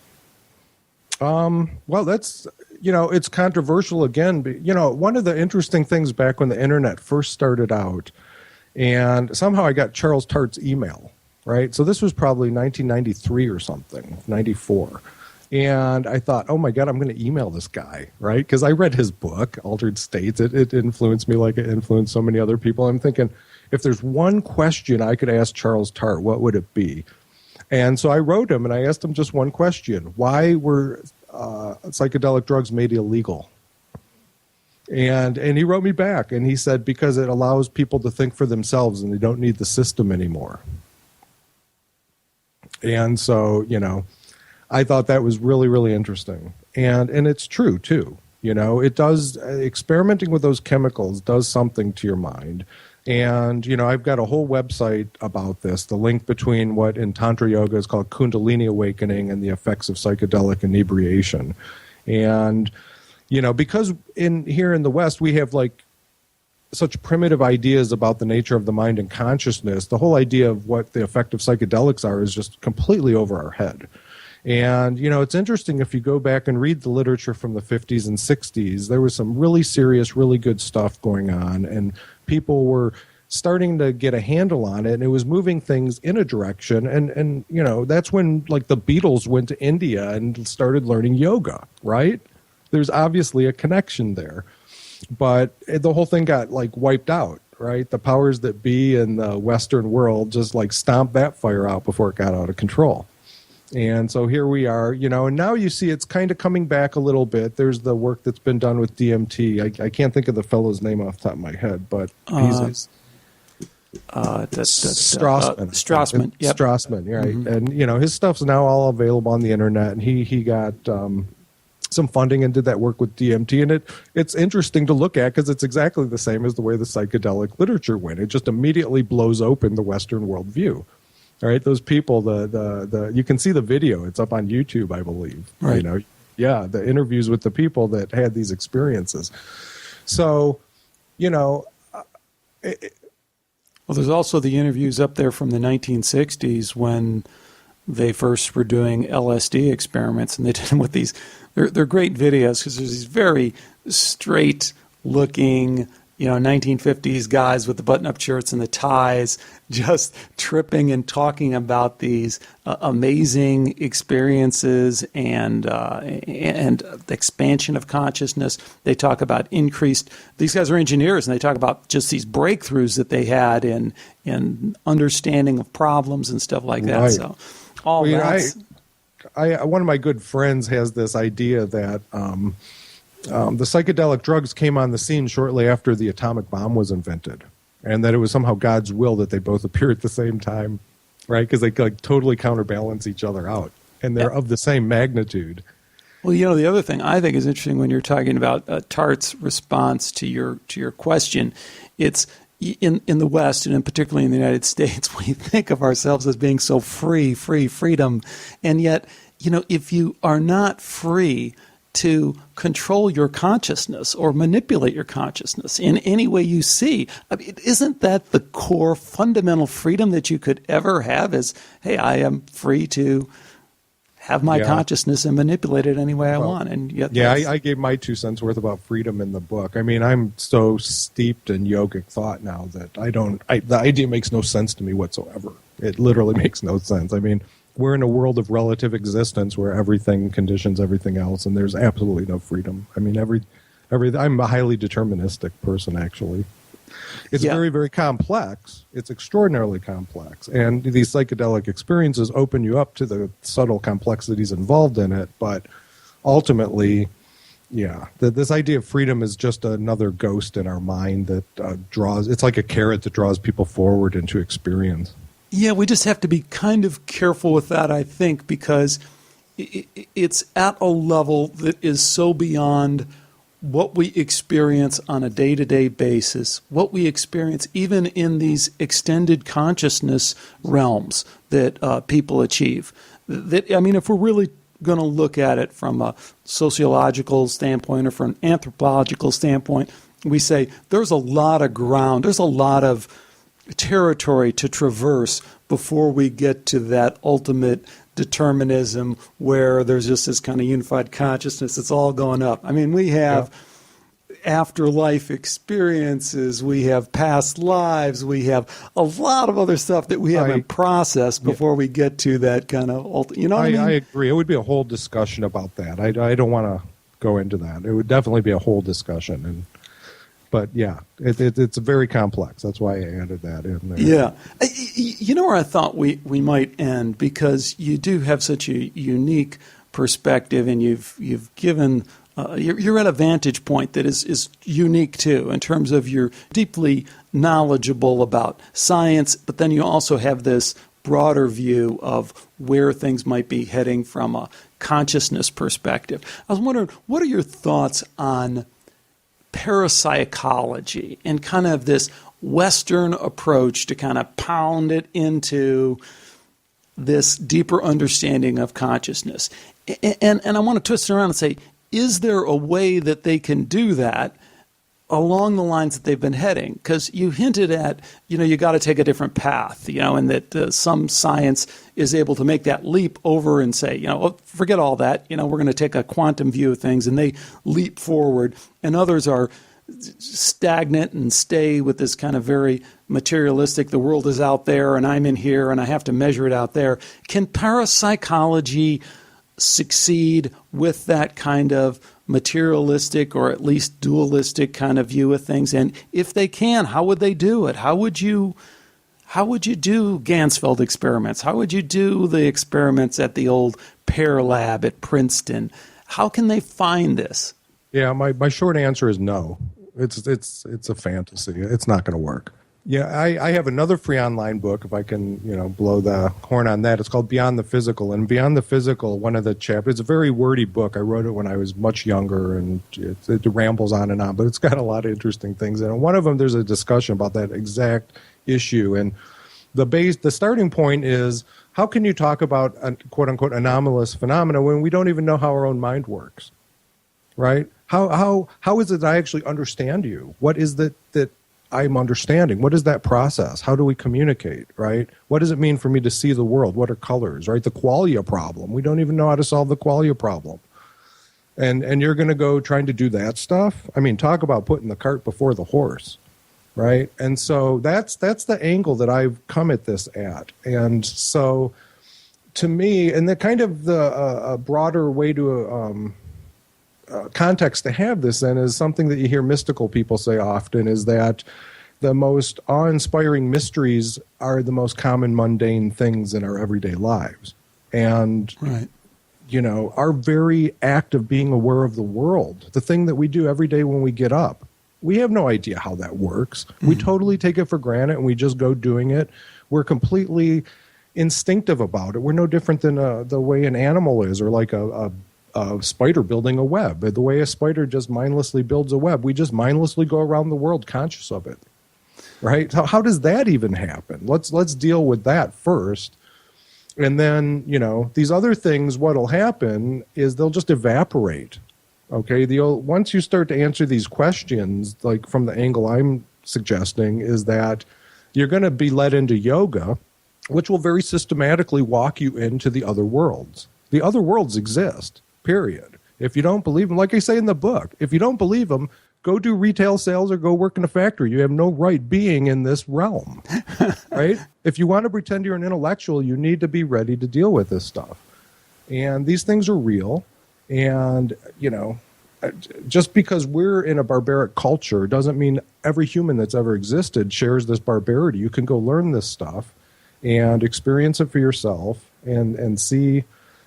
Well, that's, it's controversial again. But, one of the interesting things back when the internet first started out, and somehow I got Charles Tart's email, right? So this was probably 1993 or something, 94. And I thought, oh my God, I'm going to email this guy, right? Because I read his book, Altered States. It influenced me like it influenced so many other people. I'm thinking, if there's one question I could ask Charles Tart, what would it be? And so I wrote him and I asked him just one question. Why were psychedelic drugs made illegal? And he wrote me back and he said, because it allows people to think for themselves and they don't need the system anymore. And so, I thought that was really, really interesting. And it's true, too. It does, experimenting with those chemicals does something to your mind. And, I've got a whole website about this, the link between what in Tantra Yoga is called Kundalini awakening and the effects of psychedelic inebriation. And, because here in the West, we have such primitive ideas about the nature of the mind and consciousness, the whole idea of what the effect of psychedelics are is just completely over our head. And, it's interesting if you go back and read the literature from the 50s and 60s, there was some really serious, really good stuff going on, and people were starting to get a handle on it, and it was moving things in a direction. And that's when, the Beatles went to India and started learning yoga, right? There's obviously a connection there. But the whole thing got wiped out, right? The powers that be in the Western world just stomped that fire out before it got out of control. And so here we are, and now you see it's kind of coming back a little bit. There's the work that's been done with DMT. I can't think of the fellow's name off the top of my head, but he's Strassman. Yep. Strassman, right? Mm-hmm. And his stuff's now all available on the internet, and he got some funding and did that work with DMT, and it's interesting to look at because it's exactly the same as the way the psychedelic literature went. It just immediately blows open the Western worldview. All right, those people, the you can see the video. It's up on YouTube, I believe. Right. The interviews with the people that had these experiences. So, well, there's also the interviews up there from the 1960s when they first were doing LSD experiments, and they did them with these. They're great videos because there's these very straight-looking, 1950s guys with the button-up shirts and the ties, just tripping and talking about these amazing experiences and the expansion of consciousness. They talk about these guys are engineers, and they talk about just these breakthroughs that they had in understanding of problems and stuff like that. Right. So all that. One of my good friends has this idea that the psychedelic drugs came on the scene shortly after the atomic bomb was invented, and that it was somehow God's will that they both appear at the same time, right? Because they totally counterbalance each other out, and they're of the same magnitude. Well, the other thing I think is interesting when you're talking about Tart's response to your question, it's in the West, and particularly in the United States, we think of ourselves as being so freedom. And yet, if you are not free to control your consciousness or manipulate your consciousness in any way you see, isn't that the core fundamental freedom that you could ever have is, hey, I am free to have my consciousness and manipulate it any way I want. And yet I gave my 2 cents worth about freedom in the book. I mean, I'm so steeped in yogic thought now that the idea makes no sense to me whatsoever. It literally makes no sense. I mean, we're in a world of relative existence where everything conditions everything else, and there's absolutely no freedom. I mean, I'm a highly deterministic person, actually. It's very, very complex. It's extraordinarily complex. And these psychedelic experiences open you up to the subtle complexities involved in it. But ultimately, this idea of freedom is just another ghost in our mind that it's like a carrot that draws people forward into experience. Yeah, we just have to be kind of careful with that, I think, because it's at a level that is so beyond what we experience on a day-to-day basis, what we experience even in these extended consciousness realms that people achieve. If we're really going to look at it from a sociological standpoint or from an anthropological standpoint, we say there's a lot of ground, there's a lot of territory to traverse before we get to that ultimate determinism where there's just this kind of unified consciousness. It's all going up. I mean, we have afterlife experiences, we have past lives, we have a lot of other stuff that we haven't processed before we get to that kind of what I mean? I agree. It would be a whole discussion about that. I don't want to go into that. It would definitely be a whole discussion. But it's very complex. That's why I added that in there. Yeah. Where I thought we might end, because you do have such a unique perspective, and you've given you're at a vantage point that is unique too, in terms of you're deeply knowledgeable about science, but then you also have this broader view of where things might be heading from a consciousness perspective. I was wondering, what are your thoughts on parapsychology and kind of this Western approach to kind of pound it into this deeper understanding of consciousness? And I want to twist it around and say, is there a way that they can do that along the lines that they've been heading? Because you hinted at, you got to take a different path, and that some science is able to make that leap over and say, forget all that, we're going to take a quantum view of things, and they leap forward. And others are stagnant and stay with this kind of very materialistic, the world is out there and I'm in here and I have to measure it out there. Can parapsychology succeed with that kind of materialistic or at least dualistic kind of view of things? And if they can, how would they do it? How would you do Gansfeld experiments? How would you do the experiments at the old Pear Lab at Princeton? How can they find this? Yeah, my short answer is no. It's a fantasy. It's not going to work. Yeah, I have another free online book, if I can, blow the horn on that. It's called Beyond the Physical. And Beyond the Physical, one of the chapters, it's a very wordy book. I wrote it when I was much younger, and it rambles on and on, but it's got a lot of interesting things in it. And one of them, there's a discussion about that exact issue. And the starting point is, how can you talk about quote-unquote anomalous phenomena when we don't even know how our own mind works, right? How is it that I actually understand you? What is that I'm understanding? What is that process? How do we communicate, right? What does it mean for me to see the world? What are colors, right? The qualia problem. We don't even know how to solve the qualia problem. And you're going to go trying to do that stuff? I mean, talk about putting the cart before the horse, right? And so that's the angle that I've come at this at. And so to me, and the kind of a broader way to context to have this in is something that you hear mystical people say often, is that the most awe-inspiring mysteries are the most common mundane things in our everyday lives. And, right. Our very act of being aware of the world, the thing that we do every day when we get up, we have no idea how that works. Mm-hmm. We totally take it for granted and we just go doing it. We're completely instinctive about it. We're no different than the way an animal is, or like a a spider building a web. The way a spider just mindlessly builds a web, we just mindlessly go around the world conscious of it, right? How does that even happen? Let's deal with that first. And then, these other things, what'll happen is they'll just evaporate. Okay, once you start to answer these questions, like from the angle I'm suggesting, is that you're going to be led into yoga, which will very systematically walk you into the other worlds. The other worlds exist, period. If you don't believe them, like I say in the book, if you don't believe them, go do retail sales or go work in a factory. You have no right being in this realm, right? If you want to pretend you're an intellectual, you need to be ready to deal with this stuff. And these things are real. And, just because we're in a barbaric culture doesn't mean every human that's ever existed shares this barbarity. You can go learn this stuff and experience it for yourself and see.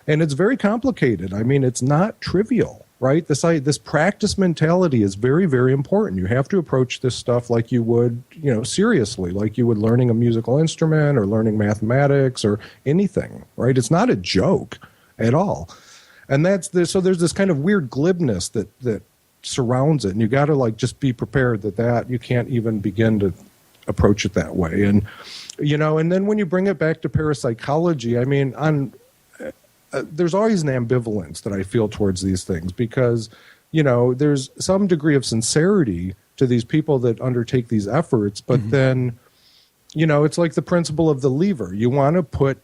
And it's very complicated. I mean, it's not trivial, right? This practice mentality is very, very important. You have to approach this stuff like you would, seriously, like you would learning a musical instrument or learning mathematics or anything, right? It's not a joke at all. And so there's this kind of weird glibness that surrounds it. And you got to just be prepared that you can't even begin to approach it that way. And, and then when you bring it back to parapsychology, I mean, there's always an ambivalence that I feel towards these things because, there's some degree of sincerity to these people that undertake these efforts. But then, it's like the principle of the lever. You want to put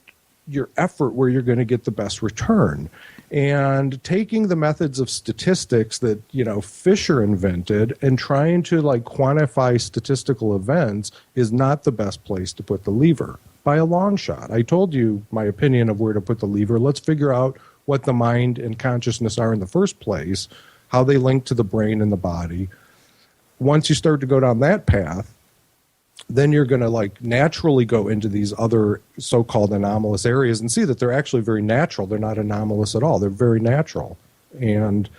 your effort where you're going to get the best return. And taking the methods of statistics that, Fisher invented and trying to quantify statistical events is not the best place to put the lever by a long shot. I told you my opinion of where to put the lever. Let's figure out what the mind and consciousness are in the first place, how they link to the brain and the body. Once you start to go down that path, then you're going to naturally go into these other so-called anomalous areas and see that they're actually very natural. They're not anomalous at all. They're very natural. And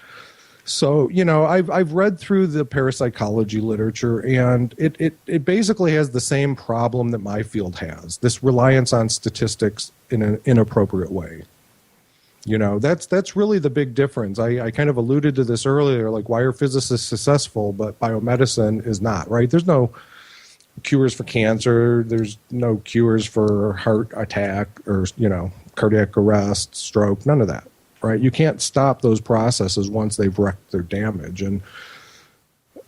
so, I've read through the parapsychology literature, and it basically has the same problem that my field has, this reliance on statistics in an inappropriate way. That's really the big difference. I kind of alluded to this earlier, why are physicists successful, but biomedicine is not, right? There's no cures for cancer. There's no cures for heart attack or, cardiac arrest, stroke, none of that, right? You can't stop those processes once they've wreaked their damage. And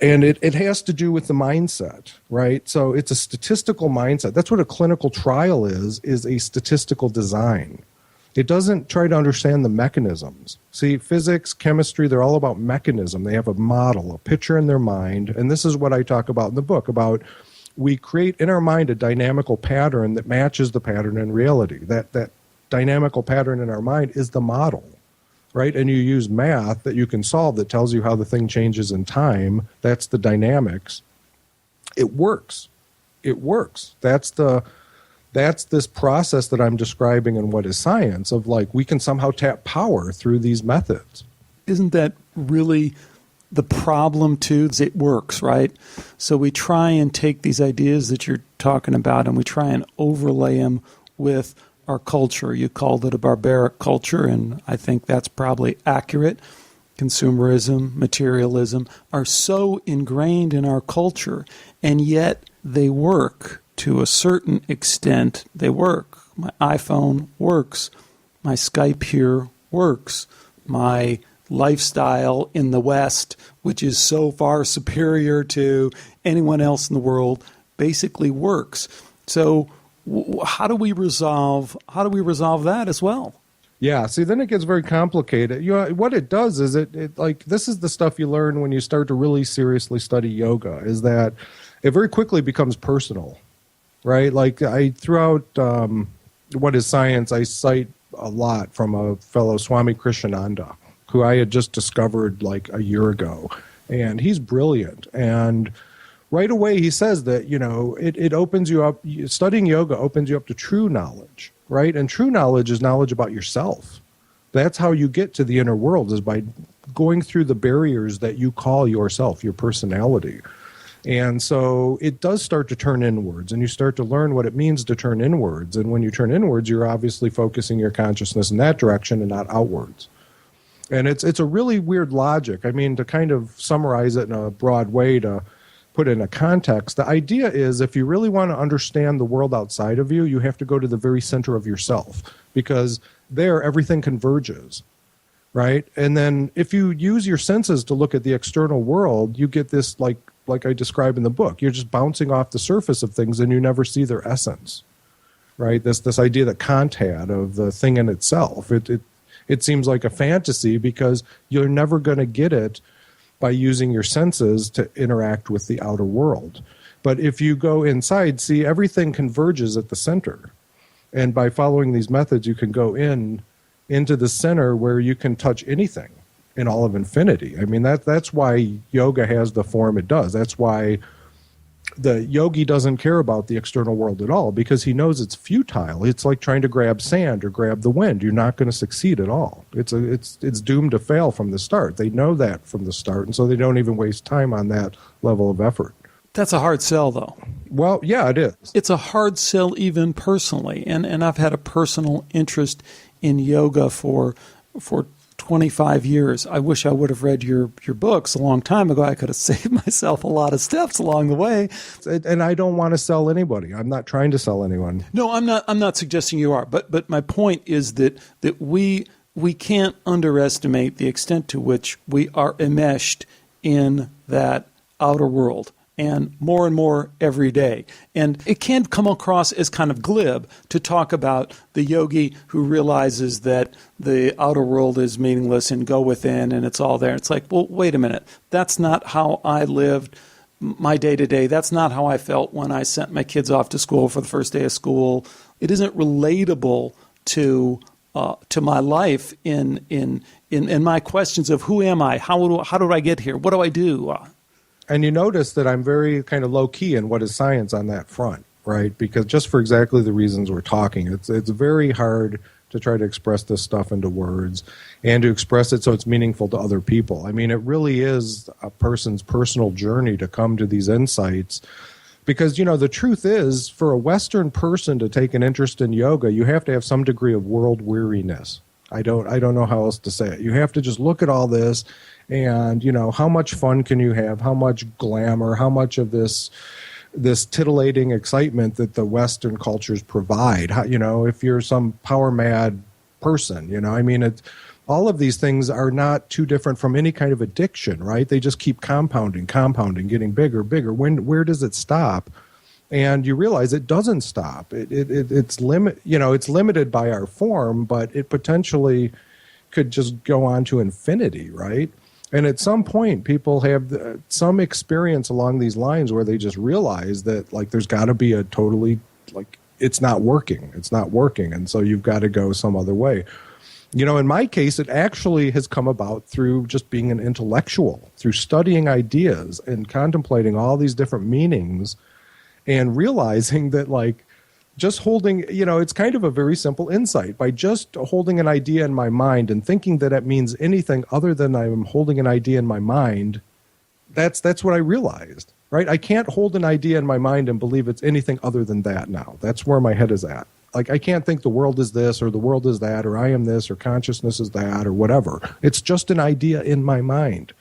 it has to do with the mindset, right? So it's a statistical mindset. That's what a clinical trial is a statistical design. It doesn't try to understand the mechanisms. See, physics, chemistry, they're all about mechanism. They have a model, a picture in their mind. And this is what I talk about in the book, about we create in our mind a dynamical pattern that matches the pattern in reality. That dynamical pattern in our mind is the model, right? And you use math that you can solve that tells you how the thing changes in time. That's the dynamics. It works. It works. That's this process that I'm describing in What is Science of we can somehow tap power through these methods. Isn't that really the problem too? Is it works, right? So we try and take these ideas that you're talking about and we try and overlay them with our culture. You called it a barbaric culture, and I think that's probably accurate. Consumerism, materialism are so ingrained in our culture, and yet they work to a certain extent. They work. My iPhone works. My Skype here works. My lifestyle in the West, which is so far superior to anyone else in the world, basically works. So how do we resolve that as well? Yeah, see, then it gets very complicated. What it does is it this is the stuff you learn when you start to really seriously study yoga, is that it very quickly becomes personal, right? Throughout What is Science, I cite a lot from a fellow Swami Krishnananda, who I had just discovered a year ago. And he's brilliant. And right away he says that, it opens you up, studying yoga opens you up to true knowledge, right? And true knowledge is knowledge about yourself. That's how you get to the inner world, is by going through the barriers that you call yourself, your personality. And so it does start to turn inwards, and you start to learn what it means to turn inwards. And when you turn inwards, you're obviously focusing your consciousness in that direction and not outwards. And it's a really weird logic. I mean, to kind of summarize it in a broad way, to put it in a context, the idea is if you really want to understand the world outside of you, you have to go to the very center of yourself, because there everything converges, right? And then if you use your senses to look at the external world, you get this, like I describe in the book, you're just bouncing off the surface of things and you never see their essence, right? This idea that Kant had of the thing in itself. It seems like a fantasy because you're never going to get it by using your senses to interact with the outer world. But if you go inside, see, everything converges at the center. And by following these methods, you can go into the center where you can touch anything in all of infinity. I mean, that's why yoga has the form it does. That's why the yogi doesn't care about the external world at all, because he knows it's futile. It's like trying to grab sand or grab the wind. You're not going to succeed at all. It's doomed to fail from the start. They know that from the start, and so they don't even waste time on that level of effort. That's a hard sell, though. Well, yeah, it is. It's a hard sell even personally, and I've had a personal interest in yoga for 25 years. I wish I would have read your books a long time ago. I could have saved myself a lot of steps along the way. And I don't want to sell anybody. I'm not trying to sell anyone. No, I'm not suggesting you are. But my point is that we can't underestimate the extent to which we are enmeshed in that outer world, and more every day. And it can come across as kind of glib to talk about the yogi who realizes that the outer world is meaningless and go within and it's all there. It's like, well, wait a minute. That's not how I lived my day-to-day. That's not how I felt when I sent my kids off to school for the first day of school. It isn't relatable to my life in my questions of who am I? How do I get here? What do I do? And you notice that I'm very kind of low-key in what is science on that front, right? Because just for exactly the reasons we're talking, it's very hard to try to express this stuff into words and to express it so it's meaningful to other people. I mean, it really is a person's personal journey to come to these insights. Because, you know, the truth is, for a Western person to take an interest in yoga, you have to have some degree of world weariness. I don't know how else to say it. You have to just look at all this and, you know, how much fun can you have? How much glamour? How much of this titillating excitement that the Western cultures provide? How, you know, if you're some power mad person, you know, I mean, all of these things are not too different from any kind of addiction, right? They just keep compounding, getting bigger. Where does it stop? And you realize it doesn't stop. It's limited by our form, but it potentially could just go on to infinity, right? And at some point, people have some experience along these lines where they just realize that, like, there's got to be a totally, like, it's not working. And so you've got to go some other way. You know, in my case, it actually has come about through just being an intellectual, through studying ideas and contemplating all these different meanings and realizing that, like, just holding, you know, it's kind of a very simple insight. By just holding an idea in my mind and thinking that it means anything other than I'm holding an idea in my mind, that's what I realized, right? I can't hold an idea in my mind and believe it's anything other than that now. That's where my head is at. Like, I can't think the world is this or the world is that or I am this or consciousness is that or whatever. It's just an idea in my mind.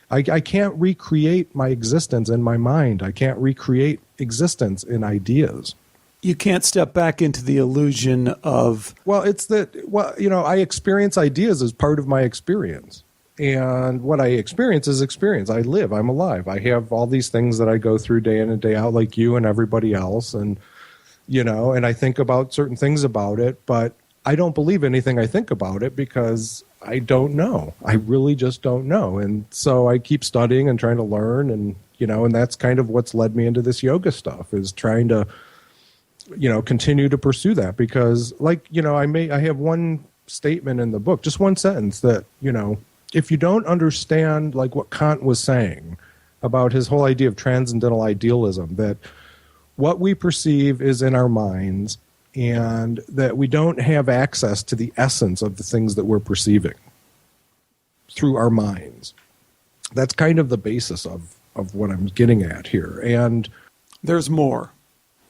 I can't recreate my existence in my mind. I can't recreate existence in ideas. You can't step back into the illusion of... Well, it's that, you know, I experience ideas as part of my experience. And what I experience is experience. I live. I'm alive. I have all these things that I go through day in and day out, like you and everybody else. And, you know, and I think about certain things about it, but I don't believe anything I think about it because I don't know. I really just don't know. And so I keep studying and trying to learn. And, you know, and that's kind of what's led me into this yoga stuff, is trying to, you know, continue to pursue that. Because, like, you know, I have one statement in the book, just one sentence, that, you know, if you don't understand, like, what Kant was saying about his whole idea of transcendental idealism, that what we perceive is in our minds and that we don't have access to the essence of the things that we're perceiving through our minds. That's kind of the basis of what I'm getting at here. And there's more.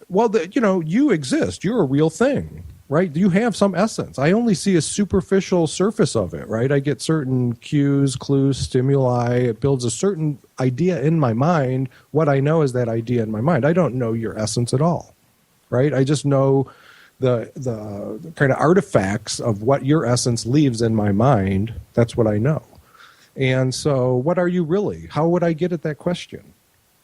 Well, you know, you exist. You're a real thing. right? You have some essence. I only see a superficial surface of it, right? I get certain cues, clues, stimuli. It builds a certain idea in my mind. What I know is that idea in my mind. I don't know your essence at all, right? I just know the kind of artifacts of what your essence leaves in my mind. That's what I know. And so what are you really? How would I get at that question?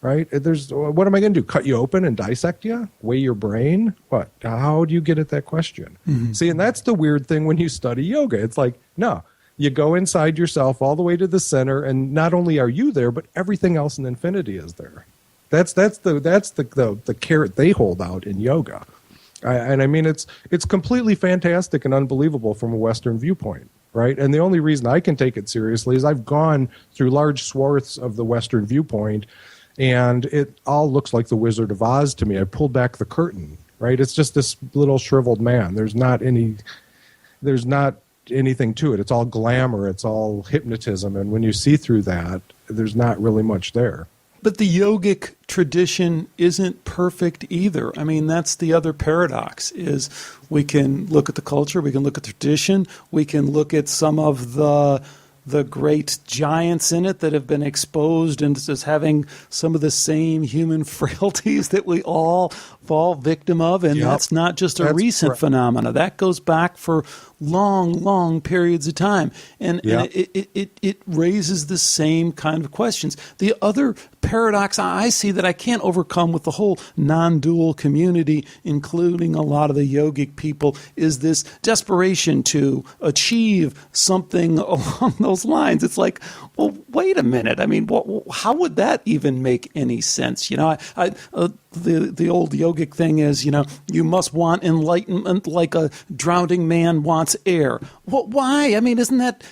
Right? What am I going to do? Cut you open and dissect you? Weigh your brain? What? How do you get at that question? Mm-hmm. See, and that's the weird thing when you study yoga. It's like, no, you go inside yourself all the way to the center, and not only are you there, but everything else in infinity is there. That's the carrot they hold out in yoga. And I mean, it's completely fantastic and unbelievable from a Western viewpoint. Right. And the only reason I can take it seriously is I've gone through large swaths of the Western viewpoint, and it all looks like the Wizard of Oz to me. I pulled back the curtain. Right. It's just this little shriveled man. There's not anything to it. It's all glamour. It's all hypnotism. And when you see through that, there's not really much there. But the yogic tradition isn't perfect either. I mean, that's the other paradox, is we can look at the culture, we can look at the tradition, we can look at some of the great giants in it that have been exposed and as having some of the same human frailties that we all fall victim of. And that's not just a recent phenomena. That goes back for long periods of time. And it raises the same kind of questions. The other paradox I see that I can't overcome with the whole non-dual community, including a lot of the yogic people, is this desperation to achieve something along those lines. It's like, well, wait a minute. I mean, how would that even make any sense? You know, the old yogic thing is, you know, you must want enlightenment like a drowning man wants air. Well, why? I mean, isn't that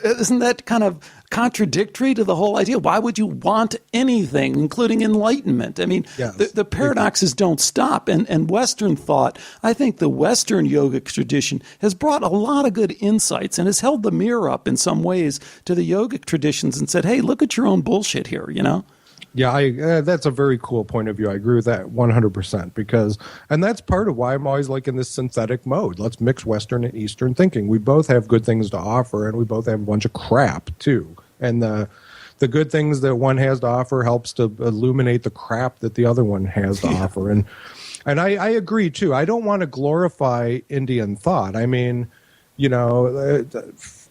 isn't that kind of contradictory to the whole idea? Why would you want anything, including enlightenment? I mean, the paradoxes don't stop. And Western thought, I think the Western yogic tradition has brought a lot of good insights and has held the mirror up in some ways to the yogic traditions and said, hey, look at your own bullshit here, you know? Yeah, that's a very cool point of view. I agree with that 100% and that's part of why I'm always like in this synthetic mode. Let's mix Western and Eastern thinking. We both have good things to offer, and we both have a bunch of crap too. And the good things that one has to offer helps to illuminate the crap that the other one has to offer. And I agree too. I don't want to glorify Indian thought. I mean, you know,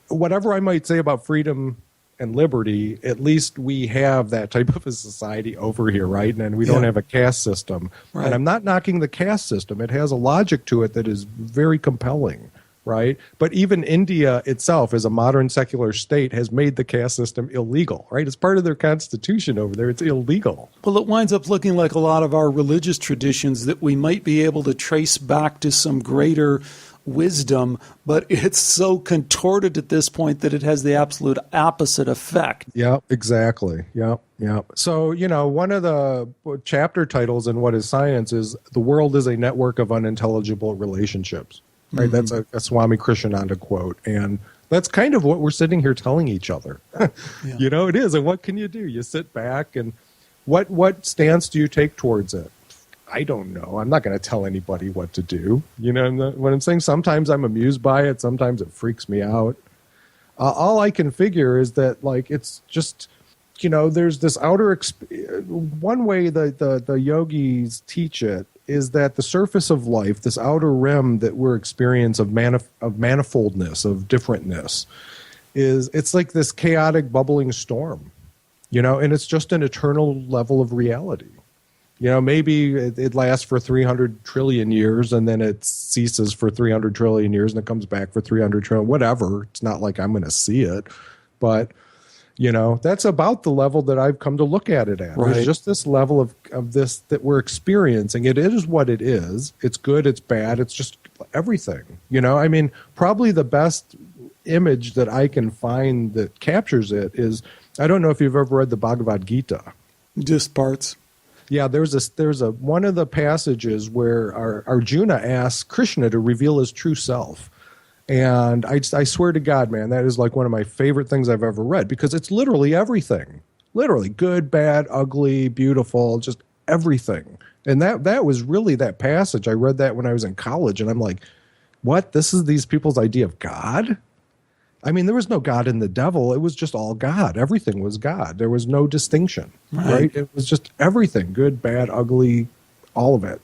whatever I might say about freedom and liberty, at least we have that type of a society over here, right? And we don't have a caste system. Right. And I'm not knocking the caste system. It has a logic to it that is very compelling, right? But even India itself, as a modern secular state, has made the caste system illegal, right? It's part of their constitution over there. It's illegal. Well, it winds up looking like a lot of our religious traditions that we might be able to trace back to some greater wisdom, but it's so contorted at this point that it has the absolute opposite effect. Yeah, exactly. Yeah. So, you know, one of the chapter titles in What is Science is The World is a Network of Unintelligible Relationships. Right? Mm-hmm. That's a Swami Krishnananda quote. And that's kind of what we're sitting here telling each other. You know, it is. And what can you do? You sit back, and what stance do you take towards it? I don't know. I'm not going to tell anybody what to do. You know, what I'm saying, sometimes I'm amused by it. Sometimes it freaks me out. All I can figure is that, like, it's just, you know, there's this outer, one way the yogis teach it is that the surface of life, this outer rim that we're experiencing of manifoldness, of differentness, it's like this chaotic bubbling storm, you know, and it's just an eternal level of reality. You know, maybe it lasts for 300 trillion years, and then it ceases for 300 trillion years, and it comes back for 300 trillion, whatever. It's not like I'm going to see it. But, you know, that's about the level that I've come to look at it at. Right. There's just this level of this that we're experiencing. It is what it is. It's good, it's bad, it's just everything. You know, I mean, probably the best image that I can find that captures it is, I don't know if you've ever read the Bhagavad Gita. Just parts. Yeah, there's a one of the passages where Arjuna asks Krishna to reveal his true self. And I swear to God, man, that is like one of my favorite things I've ever read, because it's literally everything. Literally good, bad, ugly, beautiful, just everything. And that was really that passage. I read that when I was in college, and I'm like, what? This is these people's idea of God? I mean, there was no God and the devil. It was just all God. Everything was God. There was no distinction, right? It was just everything, good, bad, ugly, all of it.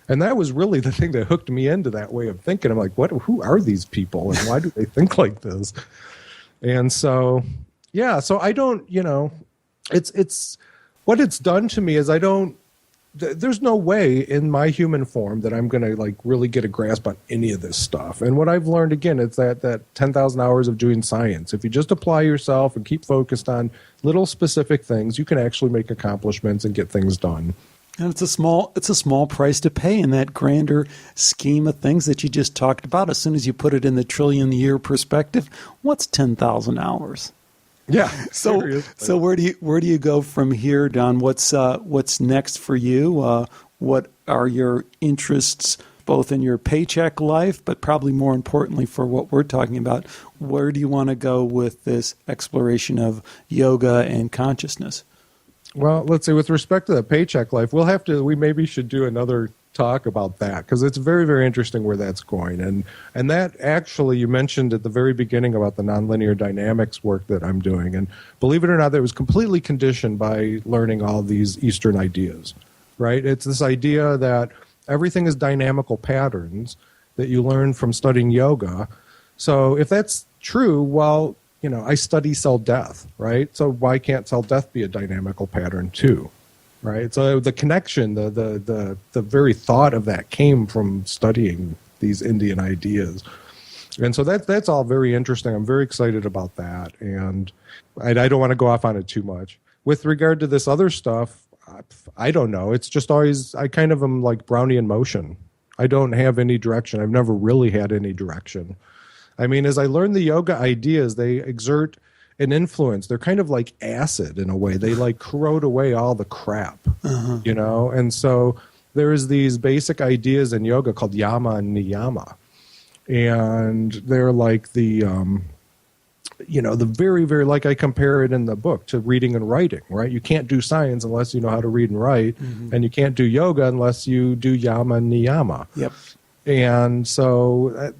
And that was really the thing that hooked me into that way of thinking. I'm like, who are these people, and why do they think like this? And so, yeah, so I don't, it's what it's done to me is there's no way in my human form that I'm going to like really get a grasp on any of this stuff. And what I've learned, again, it's that 10,000 hours of doing science. If you just apply yourself and keep focused on little specific things, you can actually make accomplishments and get things done. And it's a small price to pay in that grander scheme of things that you just talked about. As soon as you put it in the trillion-year perspective, what's 10,000 hours? Yeah. So where do you go from here, Don? What's next for you? What are your interests, both in your paycheck life, but probably more importantly for what we're talking about? Where do you want to go with this exploration of yoga and consciousness? Well, let's say with respect to the paycheck life, we maybe should do another talk about that, because it's very, very interesting where that's going. And that actually, you mentioned at the very beginning about the nonlinear dynamics work that I'm doing. And believe it or not, that was completely conditioned by learning all these Eastern ideas, right? It's this idea that everything is dynamical patterns that you learn from studying yoga. So if that's true, well, I study cell death, right? So why can't cell death be a dynamical pattern too? Right. So the connection, the very thought of that came from studying these Indian ideas. And so that's all very interesting. I'm very excited about that. And I don't want to go off on it too much. With regard to this other stuff, I don't know. It's just always, I kind of am like Brownian motion. I don't have any direction. I've never really had any direction. I mean, as I learn the yoga ideas, they exert an influence. They're kind of like acid in a way. They like corrode away all the crap, And so there's these basic ideas in yoga called yama and niyama. And they're like the very, very, like I compare it in the book to reading and writing, right? You can't do science unless you know how to read and write. Mm-hmm. And you can't do yoga unless you do yama and niyama. Yep. And so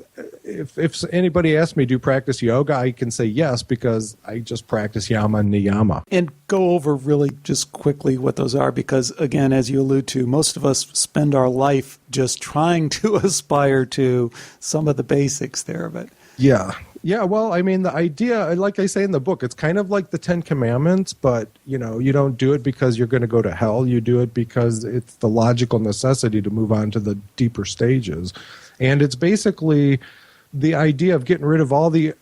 if anybody asks me, do you practice yoga? I can say yes, because I just practice yama and niyama. And go over really just quickly what those are, because, again, as you allude to, most of us spend our life just trying to aspire to some of the basics there of it. Yeah. Yeah, well, I mean, the idea, like I say in the book, it's kind of like the Ten Commandments, but, you don't do it because you're going to go to hell. You do it because it's the logical necessity to move on to the deeper stages. And it's basically the idea of getting rid of all the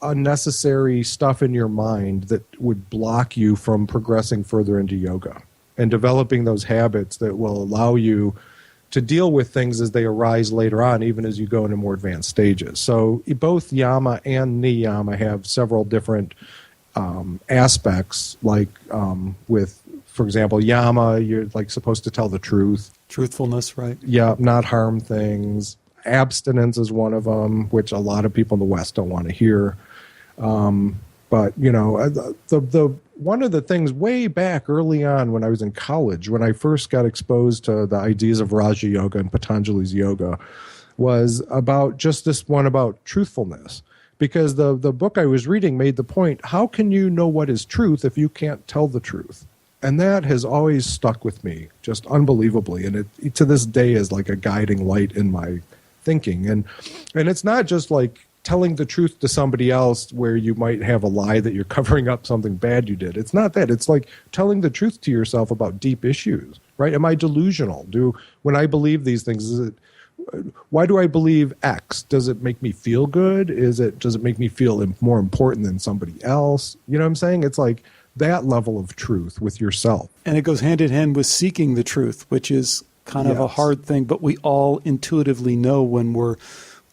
unnecessary stuff in your mind that would block you from progressing further into yoga and developing those habits that will allow you to deal with things as they arise later on, even as you go into more advanced stages. So both yama and niyama have several different aspects, like with, for example, yama, you're like supposed to tell the truth. Truthfulness, right? Yeah, not harm things. Abstinence is one of them, which a lot of people in the West don't want to hear. But, the one of the things way back early on when I was in college, when I first got exposed to the ideas of Raja Yoga and Patanjali's yoga, was about just this one about truthfulness. Because the book I was reading made the point, how can you know what is truth if you can't tell the truth? And that has always stuck with me, just unbelievably. And it to this day is like a guiding light in my thinking. And it's not just like telling the truth to somebody else where you might have a lie that you're covering up something bad you did. It's not that. It's like telling the truth to yourself about deep issues, right? Am I delusional? When I believe these things, why do I believe X? Does it make me feel good? Does it make me feel more important than somebody else? You know what I'm saying? It's like that level of truth with yourself. And it goes hand in hand with seeking the truth, which is kind of a hard thing, but we all intuitively know when we're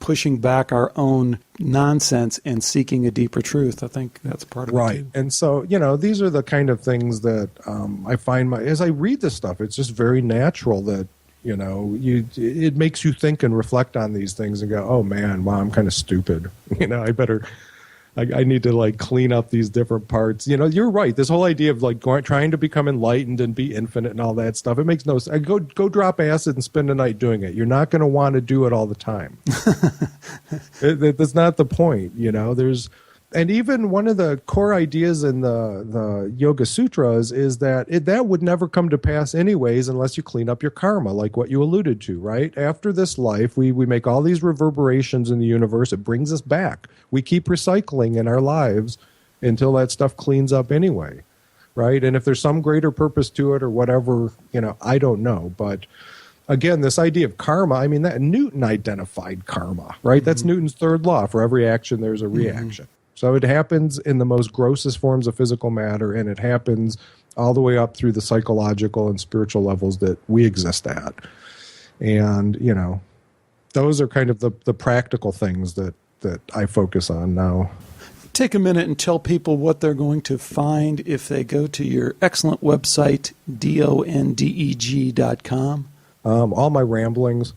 pushing back our own nonsense and seeking a deeper truth. I think that's part of it. Right. And so, these are the kind of things that I find as I read this stuff, it's just very natural that, it makes you think and reflect on these things and go, oh man, wow, I'm kind of stupid. I better I need to like clean up these different parts. You know, you're right. This whole idea of like trying to become enlightened and be infinite and all that stuff, it makes no sense. Go drop acid and spend a night doing it. You're not going to want to do it all the time. That's not the point. You know, and even one of the core ideas in the Yoga Sutras is that that would never come to pass anyways unless you clean up your karma, like what you alluded to, right? After this life, we make all these reverberations in the universe. It brings us back. We keep recycling in our lives until that stuff cleans up anyway, right? And if there's some greater purpose to it or whatever, you know, I don't know. But again, this idea of karma, I mean, that Newton identified karma, right? Mm-hmm. That's Newton's third law. For every action, there's a reaction. Mm-hmm. So it happens in the most grossest forms of physical matter, and it happens all the way up through the psychological and spiritual levels that we exist at. And, you know, those are kind of the practical things that I focus on now. Take a minute and tell people what they're going to find if they go to your excellent website, DONDEG.com. All my ramblings.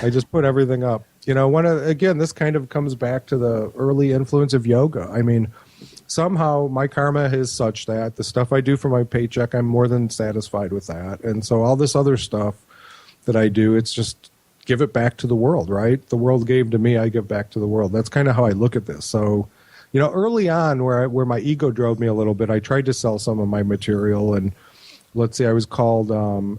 I just put everything up. You know, again, this kind of comes back to the early influence of yoga. I mean, somehow my karma is such that the stuff I do for my paycheck, I'm more than satisfied with that. And so all this other stuff that I do, it's just give it back to the world, right? The world gave to me, I give back to the world. That's kind of how I look at this. So, you know, early on where my ego drove me a little bit, I tried to sell some of my material. And let's say I was called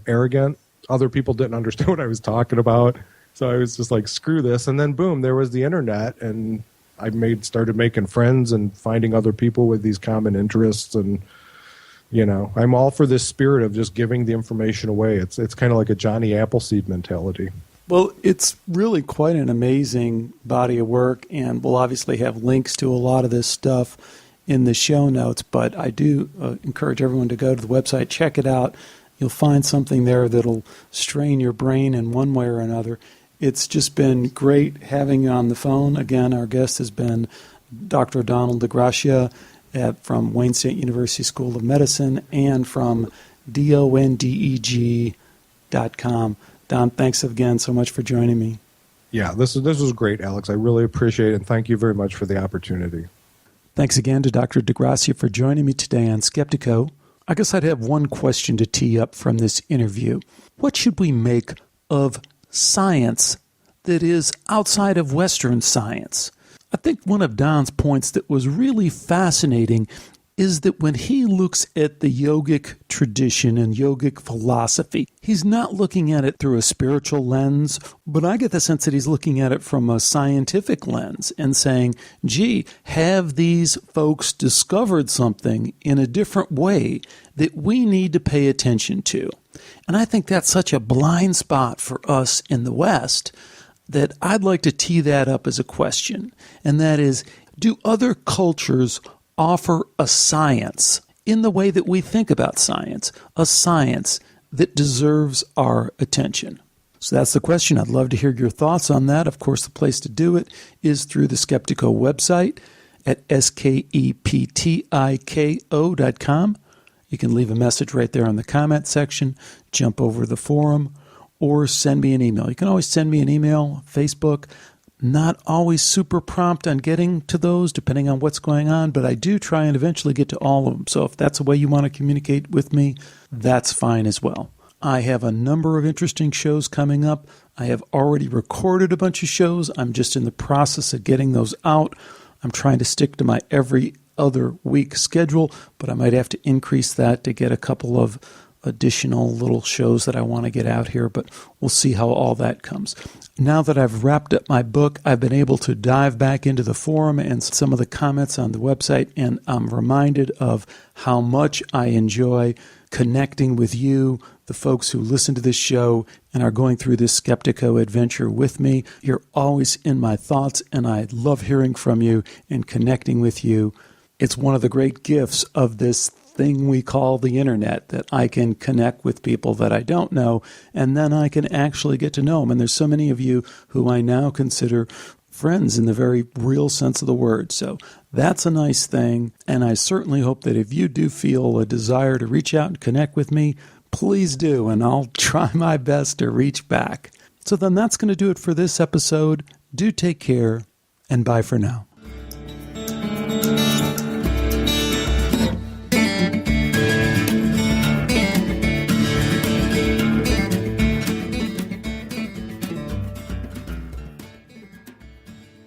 arrogant. Other people didn't understand what I was talking about. So I was just like, screw this. And then boom, there was the internet, and I started making friends and finding other people with these common interests. And, you know, I'm all for this spirit of just giving the information away. It's kind of like a Johnny Appleseed mentality. Well, it's really quite an amazing body of work, and we'll obviously have links to a lot of this stuff in the show notes, but I do encourage everyone to go to the website, check it out. You'll find something there that'll strain your brain in one way or another. It's just been great having you on the phone. Again, our guest has been Dr. Donald DeGracia from Wayne State University School of Medicine and from DONDEG.com. Don, thanks again so much for joining me. Yeah, this was great, Alex. I really appreciate it, and thank you very much for the opportunity. Thanks again to Dr. DeGracia for joining me today on Skeptiko. I guess I'd have one question to tee up from this interview. What should we make of science that is outside of Western science? I think one of Don's points that was really fascinating is that when he looks at the yogic tradition and yogic philosophy, he's not looking at it through a spiritual lens, but I get the sense that he's looking at it from a scientific lens and saying, gee, have these folks discovered something in a different way that we need to pay attention to? And I think that's such a blind spot for us in the West that I'd like to tee that up as a question. And that is, do other cultures offer a science in the way that we think about science, a science that deserves our attention? So that's the question. I'd love to hear your thoughts on that. Of course, the place to do it is through the Skeptiko website at skeptiko.com. You can leave a message right there in the comment section, jump over to the forum, or send me an email. You can always send me an email, Facebook. Not always super prompt on getting to those, depending on what's going on, but I do try and eventually get to all of them. So if that's a way you want to communicate with me, that's fine as well. I have a number of interesting shows coming up. I have already recorded a bunch of shows. I'm just in the process of getting those out. I'm trying to stick to my every other week schedule, but I might have to increase that to get a couple of additional little shows that I want to get out here, but we'll see how all that comes. Now that I've wrapped up my book, I've been able to dive back into the forum and some of the comments on the website, and I'm reminded of how much I enjoy connecting with you, the folks who listen to this show and are going through this Skeptiko adventure with me. You're always in my thoughts, and I love hearing from you and connecting with you. It's one of the great gifts of this thing we call the internet, that I can connect with people that I don't know, and then I can actually get to know them. And there's so many of you who I now consider friends in the very real sense of the word. So that's a nice thing. And I certainly hope that if you do feel a desire to reach out and connect with me, please do, and I'll try my best to reach back. So then that's going to do it for this episode. Do take care, and bye for now.